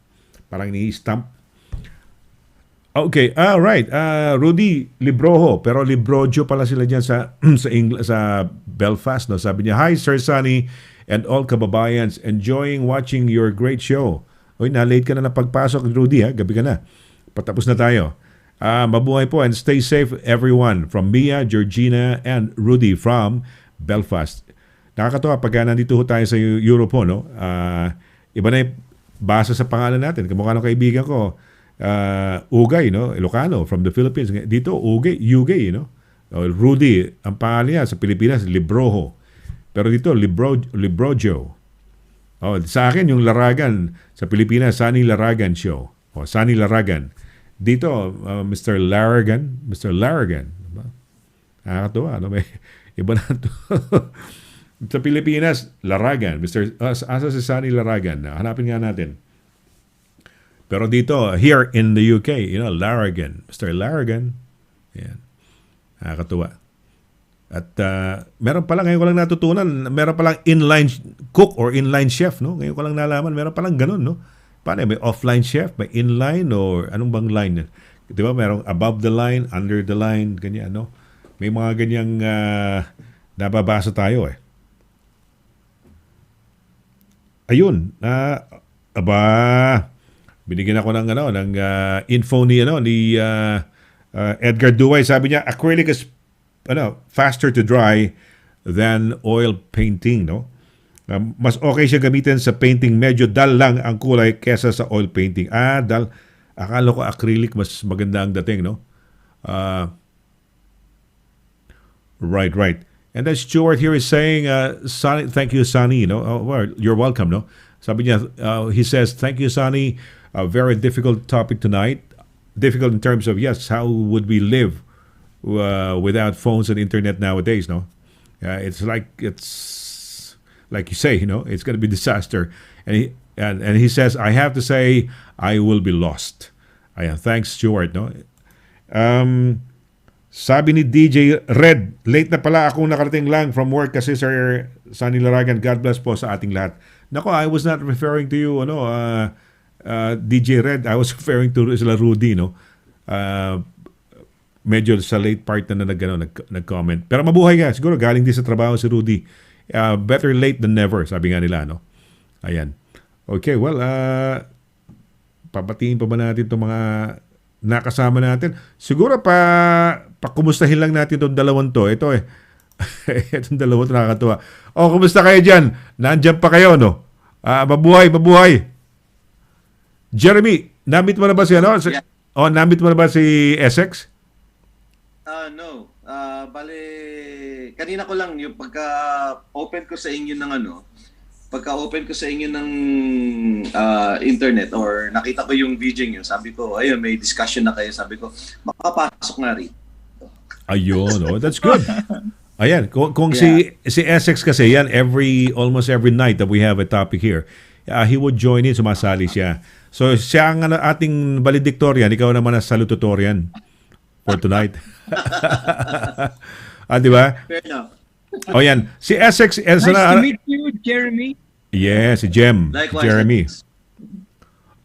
Parang ni-stamp. Okay, right. Rudy Librojo, pero Librojo pala sila diyan sa Belfast, no. Sabi niya, "Hi Sir Sonny and all kababayans, enjoying watching your great show." Oy, na-late ka na pagpasok, Rudy, ha? Gabi ka na. Patapos na tayo. Mabuhay po and stay safe everyone. From Mia, Georgina, and Rudy from Belfast. Nakakatawa pag nandito tayo sa Europe, no? Iba na yung basa sa pangalan natin. Kamukha ng kaibigan ko, Ugay, no? Ilocano, from the Philippines. Dito, Ugay, no? Rudy, ang pangalan niya sa Pilipinas, Librojo. Pero dito, Librojo. Sa akin, yung Laragan sa Pilipinas, Sonny Laragan Show. Sonny Laragan. Dito, Mr. Laragan. Mr. Laragan. Diba? Nakakatuwa, no? May iba na ito. Sa Pilipinas, Laragan. Asa si Sonny Laragan. Hanapin nga natin. Pero dito, here in the UK, Laragan. Mr. Laragan. Yan. Nakakatuwa. At meron pala, ngayon ko lang natutunan, meron palang inline cook or inline chef, no? Ngayon ko lang nalaman, meron palang ganun, no? Paano? May offline chef, may inline, or anong bang line? Di ba? Merong above the line, under the line, ganyan, no? May mga ganyang nababasa tayo, Ayun. Binigyan ako ng info ni Edgar Duway. Sabi niya, acrylic is faster to dry than oil painting, no? Mas okay siya gamitin sa painting, medyo dal lang ang kulay kesa sa oil painting. Akala ko acrylic mas maganda ang dating, no? Right. And then Stuart here is saying, Sonny, thank you, Sonny. Well, you're welcome, no? Sabi niya, he says, thank you, Sonny. A very difficult topic tonight. Difficult in terms of, yes, how would we live without phones and internet nowadays, no? It's like you say, it's going to be disaster. And he says, I have to say, I will be lost. Ayan, thanks, Stuart, no? Sabi ni DJ Red, late na pala akong nakarating lang from work kasi Sir Sonny Laragan, God bless po sa ating lahat. Nako, I was not referring to you, DJ Red. I was referring to sila Rudy, no? Medyo sa late part na nag-comment. Pero mabuhay nga, siguro galing din sa trabaho si Rudy. Better late than never, sabi nga nila, no? Ayan. Okay, well, pabatiin pa ba natin itong mga nakasama natin? Siguro pakumustahin lang natin itong dalawang to. Ito itong dalawang to nakakatuwa. Kumusta kayo dyan? Nandyan pa kayo, no? Mabuhay. Jeremy, namit mo na ba si Yeah. namit mo na ba si Essex? No. Bale, kanina ko lang yung pagka-open ko sa inyo ng internet or nakita ko yung video niyo, sabi ko, ayun, may discussion na kayo. Sabi ko, makapasok nga rin. Ayun, that's good. Ayan, kung si Essex kasi yan, almost every night that we have a topic here, he would join in, sumasali siya. So siya ang ating valedictorian, ikaw naman ang salutatorian for tonight. Di ba? Fair enough. Yan. Si Essex, Nice to meet you, Jeremy. Yeah, si Jem. Likewise. Jeremy.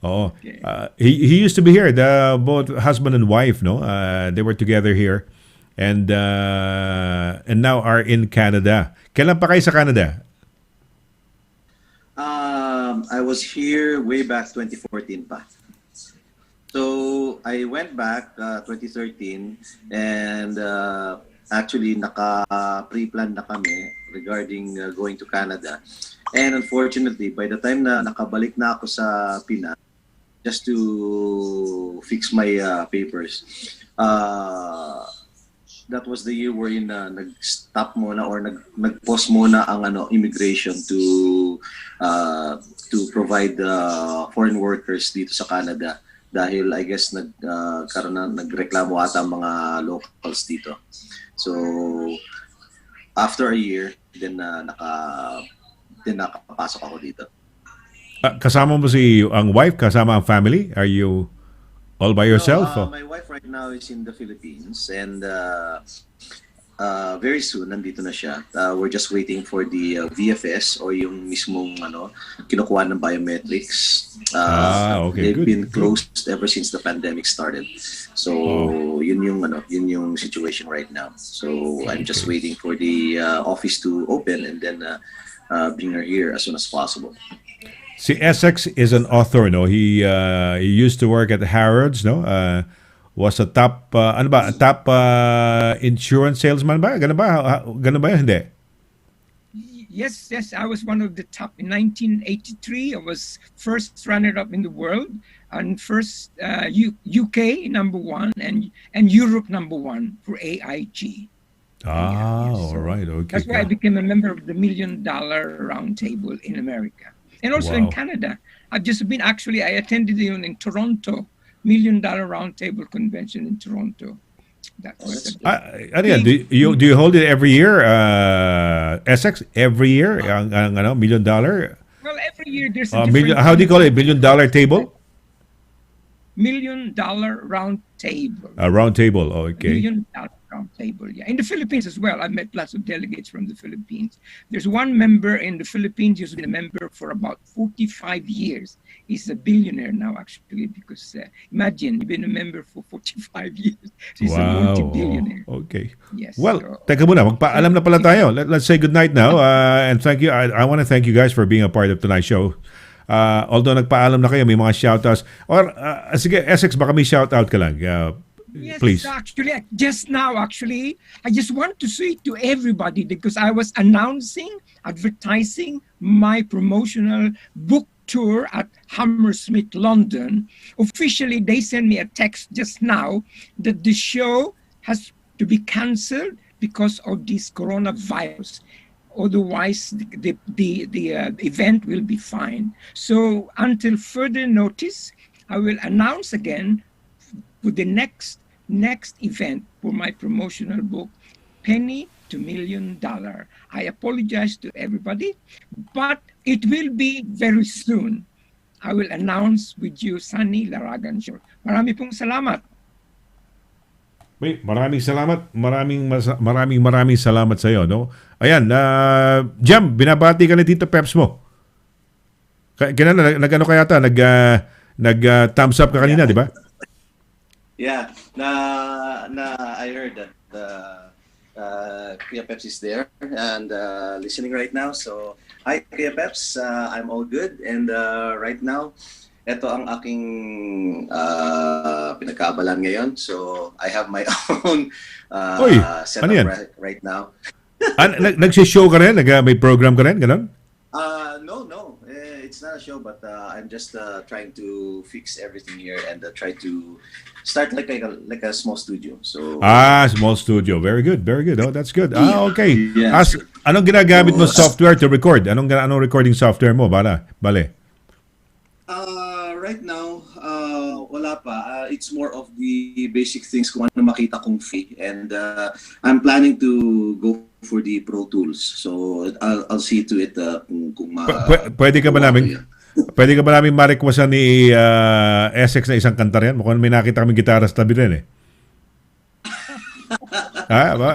Oo. He used to be here, both husband and wife, no? They were together here. And now are in Canada. Kailan pa kayo sa Canada? I was here way back 2014 pa. So I went back 2013 and actually naka-pre-plan na kami regarding going to Canada. And unfortunately, by the time na nakabalik na ako sa Pinas, just to fix my papers, that was the year wherein nag-stop muna or nag-pause muna ang immigration to provide foreign workers dito sa Canada dahil I guess nagreklamo ata ang mga locals dito. So after a year, then nakapasok ako dito. Kasama mo ang wife, kasama ang family? Are you all by yourself? No, my wife right now is in the Philippines and very soon nandito na siya. We're just waiting for the VFS or yung mismong kinukuha ng biometrics. Okay, they've good. been closed ever since the pandemic started. So yun yung situation right now. So I'm just waiting for the office to open and then bring her here as soon as possible. Si Essex is an author, no? He used to work at Harrods, no? Was a top insurance salesman ba? Ganun ba? Hindi. Yes, I was one of the top. In 1983, I was first runner-up in the world and first UK number one and Europe number one for AIG. All right, okay. That's why I became a member of the $1 Million Roundtable in America. And also in Canada. I've just been, I attended in Toronto, $1 Million Roundtable Convention in Toronto. That was do you hold it every year, Essex? Every year? Ang $1 million? Well, every year there's a different... How do you call it? $1 million table? $1 Million Roundtable. A round table, okay. $1 Million Roundtable, yeah. In the Philippines as well, I've met lots of delegates from the Philippines. There's one member in the Philippines who's been a member for about 45 years. He's a billionaire now, actually, because imagine, you've been a member for 45 years. He's a multi-billionaire. Okay. Yes. Well, teka muna, magpaalam na pala tayo. Let's say good night now. And thank you. I want to thank you guys for being a part of tonight's show. Although nagpaalam na kayo, may mga shoutouts. Or, sige, Essex, baka may shoutout ka lang. Yes, please. Actually, just now, I just want to say to everybody because I was advertising my promotional book tour at Hammersmith, London. Officially, they sent me a text just now that the show has to be cancelled because of this coronavirus. Otherwise, the event will be fine. So until further notice, I will announce again for the next event for my promotional book, Penny to $1 Million. I apologize to everybody, but it will be very soon. I will announce with you, Sonny Laragan Show. Marami pong salamat. Maraming salamat. Maraming salamat sa iyo, no? Ayan, Jam, binabati ka ni Tito Peps mo. Nag-ano ka yata? Nag-thumbs up ka kanina, di ba? Yeah, I heard that Kuya Peps is there and listening right now. So, hi Kuya Peps, I'm all good. And right now, ito ang aking pinagkaabalan ngayon. So, I have my own setup right now. Nagsishow ka rin? May program ka rin? Ganon? No. It's not a show, but I'm just trying to fix everything here and try to start like a small studio. So small studio. Very good. Oh, that's good. Okay. Yeah. Anong ginagamit mo software to record? Anong recording software mo? Bale. Right now, wala pa. It's more of the basic things kung ano makita kong free. And I'm planning to go for the Pro Tools. So I'll see to it kung pwede ka ba namin ma-requestan ni Essex na isang kanta rin? Mukhang may nakita kaming gitara sa tabi rin eh.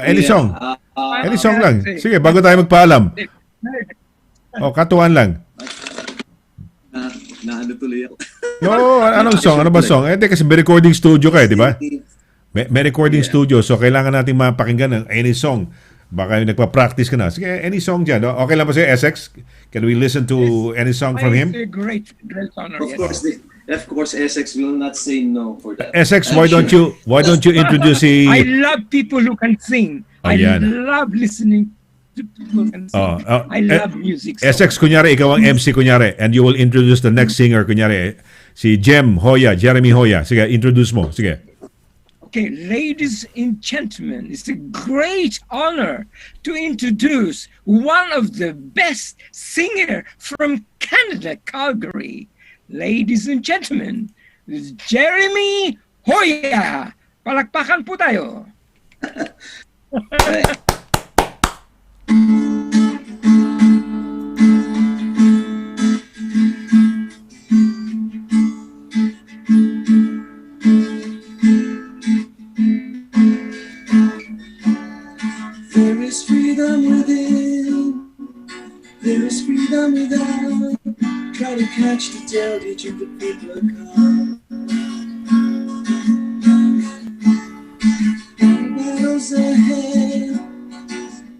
Any song? Any song lang. Sige, bago tayo magpaalam. Katuan lang. Naano tuloy ako. No, anong song? Ano ba song? Kasi may recording studio ka di ba? May recording studio. So, kailangan natin mapakinggan ng any song. Baka nagpa-practice ka na. Sige, any song dyan. No? Okay lang ba sa'yo, Essex? Can we listen to any song from him? It's a great honor. Of course, Essex will not say no for that. Essex, why don't you introduce si... I love people who can sing. I love listening to people who can sing. I love music. So. Essex, kunyari, ikaw ang MC, kunyari, and you will introduce the next singer, kunyari, si Jeremy Hoya. Sige, introduce mo. Sige. Okay, ladies and gentlemen, it's a great honor to introduce one of the best singer from Canada, Calgary. Ladies and gentlemen, it's Jeremy Hoya. Palakpakan po tayo. There is freedom within, there is freedom without. Try to catch the deluge of the people of God. Many battles ahead,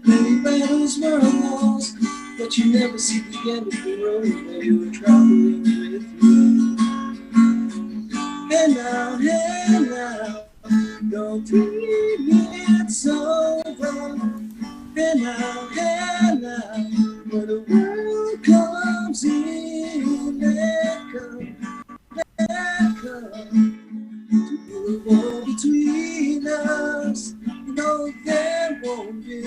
many battles were lost, but you never see the end of the road where you were traveling with me. And now, don't dream it's over. And now, when the world comes in, let come. To put a wall between us, no, there won't be.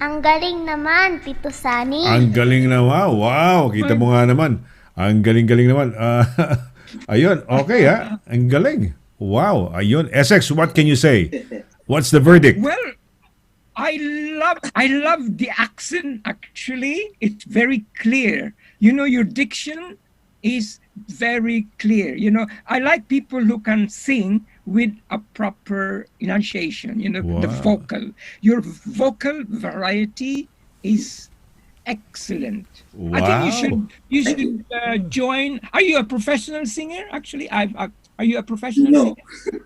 Ang galing naman, Tito Sonny. Ang galing naman. Wow, kita mo nga naman. Ang galing-galing naman. Ayun, okay ha. Ang galing. Wow, ayun. Essex, what can you say? What's the verdict? Well, I love the accent, actually. It's very clear. You know, your diction is very clear. You know, I like people who can sing with a proper enunciation, you know, the vocal. Your vocal variety is excellent. Wow. I think you should join. Are you a professional singer? Actually, are you a professional No. singer?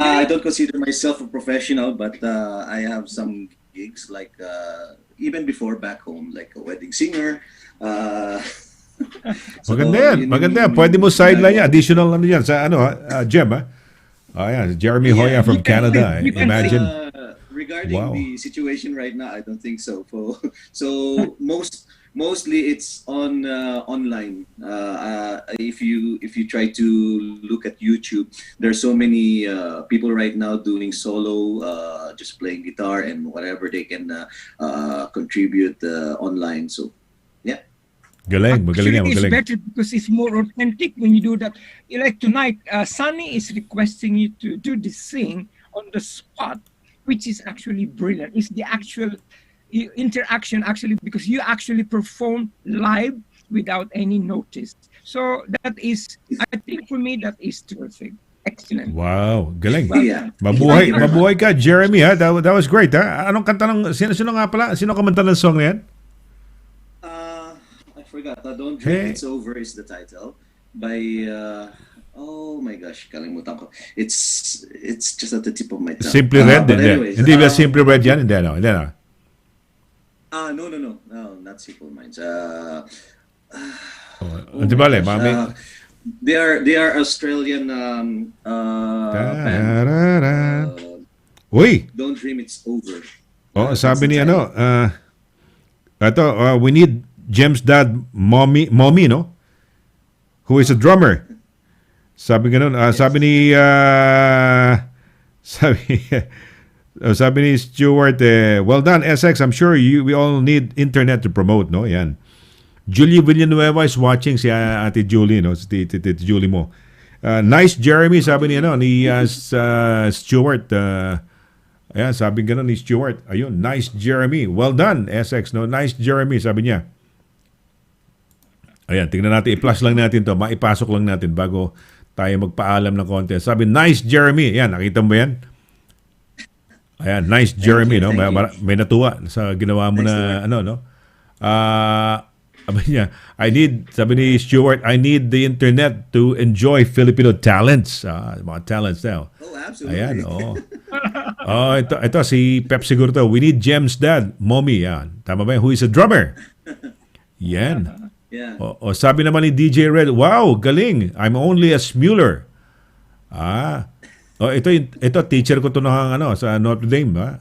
I don't consider myself a professional, but I have some gigs like even before back home, like a wedding singer. Maganda yan. Maganda yan. Pwede mo sideline yan. Additional ano yan sa Jem ha? Ayan, Jeremy Hoya from Canada. Imagine. regarding Wow. the situation right now, I don't think so. So mostly it's on online. If you try to look at YouTube, there's so many people right now doing solo, just playing guitar and whatever they can contribute online. So yeah. Galing, magaling yan, Actually, it's magaling. better because it's more authentic when you do that. Like tonight, Sunny is requesting you to do this thing on the spot, which is actually brilliant. It's the actual interaction, actually, because you actually perform live without any notice. So that is, I think for me, that is terrific. Excellent. Wow, galing. Yeah. Mabuhay, mabuhay ka, Jeremy, ha? That was great, ha? Anong kanta ng, sino nga pala? Sino kumanta ng song na yan? I forgot. Don't Dream Hey. It's Over is the title by oh my gosh, kalimutan ko. It's just at the tip of my tongue. Simply Red, but hindi. anyways, Hindi ba Simply Red yan? Hindi, no. Hindi, no. No, not Simple Minds. Di ba, le? They are Australian band. Uy! Don't Dream It's Over. Oh, sabi ni ano, we need Jem's dad, mommy, no? Who is a drummer. Sabi ganun, sabi ni sabi ni Stuart, well done SX, I'm sure we all need internet to promote, no? Yan. Julie Villanueva is watching, si Ate Julie, no? Si Tita Julie mo. Nice Jeremy, sabi ni ano, ni Stuart. Ayan, sabi ganun ni Stuart. Ayun, nice Jeremy. Well done, SX, no? Nice Jeremy, sabi niya. Ayan, tingnan natin, i-plus lang natin to, maipasok lang natin bago tayo magpaalam ng konti. Sabi, nice Jeremy. Ayan, nakita mo ba yan? Ayan, nice Jeremy, no? May natuwa sa ginawa mo na, ano, no? Sabi niya, sabi ni Stuart, I need the internet to enjoy Filipino talents. Mga talents daw. Oh, absolutely. Ayan, oh. Ito, si Pep siguro to. We need Jem's dad, mommy. Yan. Tama ba yan? Who is a drummer? Yan. Yeah. Sabi naman ni DJ Red, wow, galing. I'm only a smuler. Ito teacher ko to sa Notre Dame, ha?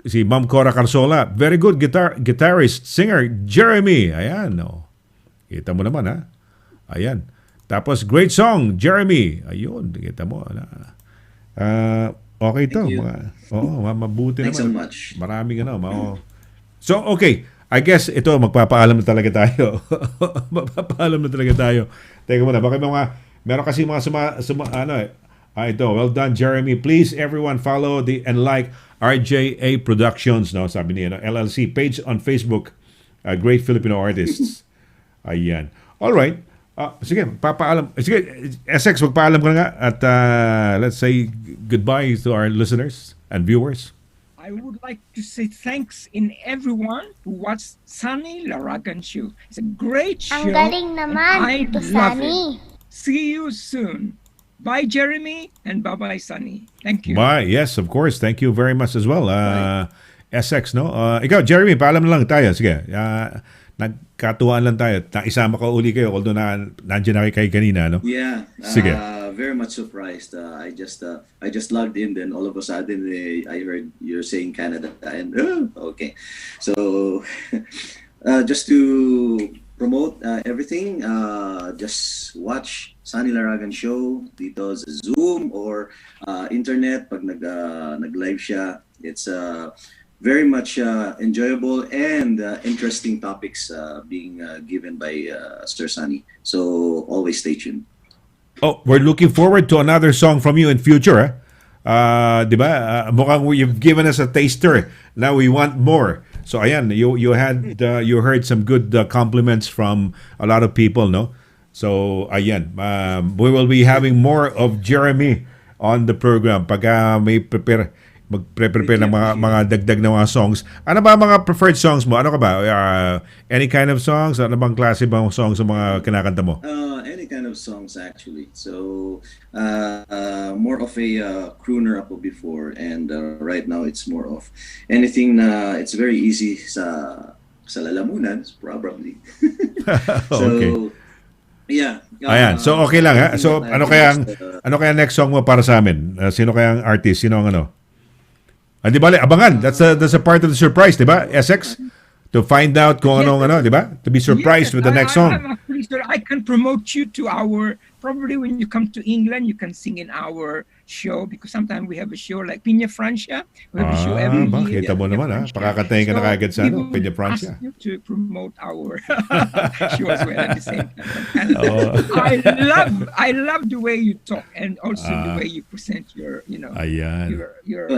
Si Ma'am Cora Carsola, very good guitarist, singer, Jeremy. Ayan, kita mo naman, ha? Ayan. Tapos, great song, Jeremy. Ayun, kita mo. Okay to. Mabuti Thanks naman. so much. Maraming So, okay. I guess ito, magpapaalam na talaga tayo. Magpapaalam na talaga tayo. Teka muna, baka meron kasi mga ito, well done, Jeremy. Please, everyone, follow and like RJA Productions, no? Sabi niya, LLC page on Facebook. Great Filipino artists. Ayan. Alright. Sige, papaalam. Sige, SX, magpaalam ka na nga. At let's say goodbye to our listeners and viewers. I would like to say thanks in everyone who watched Sunny LARAGAN show. It's a great show. Ang galing naman, I Tito love Sunny. it. See you soon. Bye, Jeremy, and bye-bye, Sunny. Thank you. Bye. Yes, of course. Thank you very much as well. SX, no? Ikaw, Jeremy, paalam na lang tayo. Sige. Nagkatuwaan lang tayo. Naisama ka uli kayo, although nandiyan na kayo kanina, no? Yeah. Sige. Very much surprised. I just logged in, then all of a sudden I heard you're saying Canada, and okay. So just to promote everything, just watch Sunny LARAGAN show dito sa Zoom or internet pag nag-live siya. It's very much enjoyable and interesting topics being given by Sir Sunny. So always stay tuned. Oh, we're looking forward to another song from you in future. Di ba? Mukhang you've given us a taster. Now we want more. So ayan, you heard some good compliments from a lot of people, no? So ayan, we will be having more of Jeremy on the program pag may magpre-prepare ng mga dagdag na mga songs. Ano ba mga preferred songs mo? Ano ka ba? Any kind of songs? Ano bang klase bang songs sa mga kinakanta mo? Any kind of songs actually. So more of a crooner ako before, and right now it's more of anything na it's very easy sa lalamunan probably. Okay. So yeah. Ayan. So okay lang ha. So ano kaya next song mo para sa amin? Sino kaya ang artist? Sino ang ano? Di ba? Abangan. That's a part of the surprise, di ba? SX? To find out kung anong di ba? To be surprised with the next song. I'm actually sure I can promote you to our, probably when you come to England, you can sing in our show because sometimes we have a show like Piña Francia. We have a show every year. Kita mo naman Pakakatayin ka na kagad sa Piña Francia. Ask you to promote our show as well at the same time. I love the way you talk and also the way you present your, Ayan. your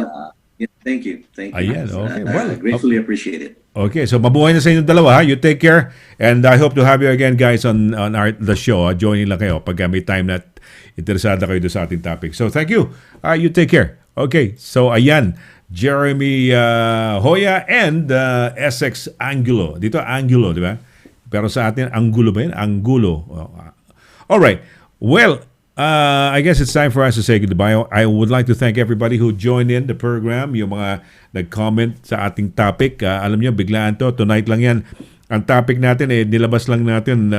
Thank you. Ayan, okay. Well, gratefully appreciate it. Okay, so mabuhay na sa inyong dalawa, ha? You take care. And I hope to have you again, guys, on the show. Joining lang kayo pag may time na interesada kayo doon sa ating topic. So, thank you. You take care. Okay, so ayan. Jeremy Hoya and SX Angulo. Dito, Angulo, di ba? Pero sa atin, Angulo ba yun? Angulo. Alright. Well, I guess it's time for us to say goodbye. I would like to thank everybody who joined in the program, yung mga nag-comment sa ating topic. Alam niyo, biglaan to. Tonight lang yan. Ang topic natin, nilabas lang natin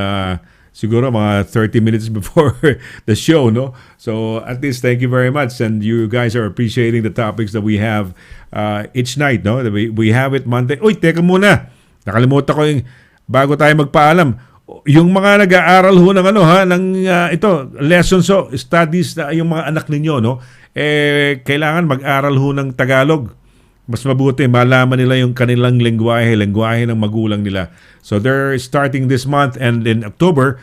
siguro mga 30 minutes before the show, no? So, at least thank you very much. And you guys are appreciating the topics that we have each night, no? We have it Monday. Uy, teka muna. Nakalimutan ko yung, bago tayo magpaalam, yung mga nag-aaral ho ng ito lessons studies na yung mga anak ninyo kailangan mag-aral ho ng Tagalog. Mas mabuti malaman nila yung kanilang lengguwahe ng magulang nila. So they're starting this month, and in October,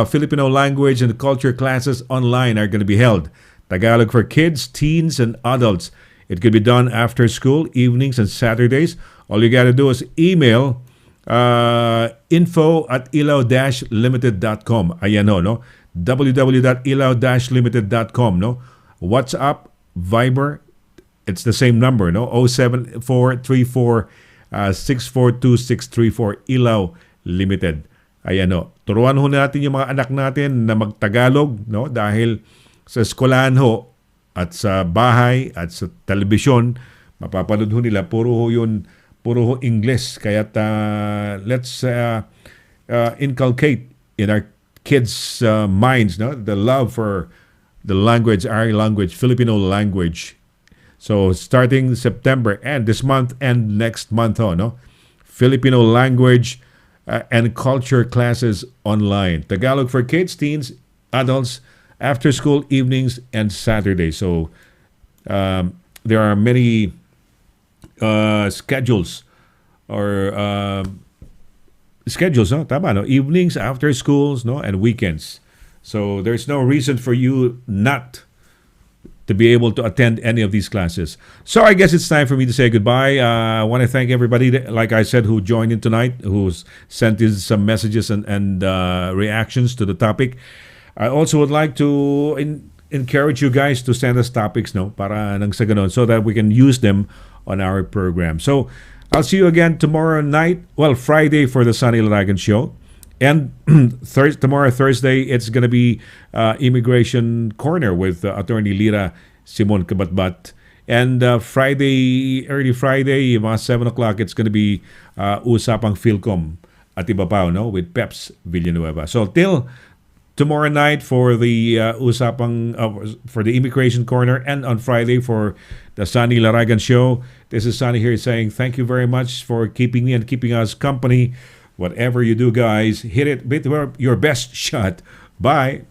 Filipino language and culture classes online are going to be held. Tagalog for kids, teens, and adults. It could be done after school, evenings, and Saturdays. All you got to do is email info@ilaw-limited.com. Ayan no? www.ilaw-limited.com, no? WhatsApp, Viber, it's the same number, no? 07434 Ilaw Limited. Ayan no. Turuan ho natin yung mga anak natin na magtagalog, no? Dahil sa eskwelahan ho at sa bahay at sa telebisyon, mapapanood ho nila puro ho English. Kaya let's inculcate in our kids' minds, no, the love for the language, our language, Filipino language. So starting September and this month and next month, no, Filipino language and culture classes online. Tagalog for kids, teens, adults, after school, evenings, and Saturdays. So there are many schedules or schedules, no? Tama, no? Evenings, after schools, no? And weekends. So there's no reason for you not to be able to attend any of these classes. So I guess it's time for me to say goodbye. I want to thank everybody, like I said, who joined in tonight, who's sent in some messages and reactions to the topic. I also would like to encourage you guys to send us topics, no? Para nang sa ganon, so that we can use them on our program. So I'll see you again tomorrow night. Well, Friday for the Sonny LARAGAN show. And tomorrow, Thursday, it's going to be Immigration Corner with Attorney Lira Simon Kabatbat. And early Friday, mga 7 o'clock, it's going to be Usapang Philcom at iba pa, no? With Peps Villanueva. So till tomorrow night for the Usapang, for the Immigration Corner, and on Friday for the Sonny LARAGAN show. This is Sonny here saying thank you very much for keeping me and keeping us company. Whatever you do, guys, hit it with your best shot. Bye.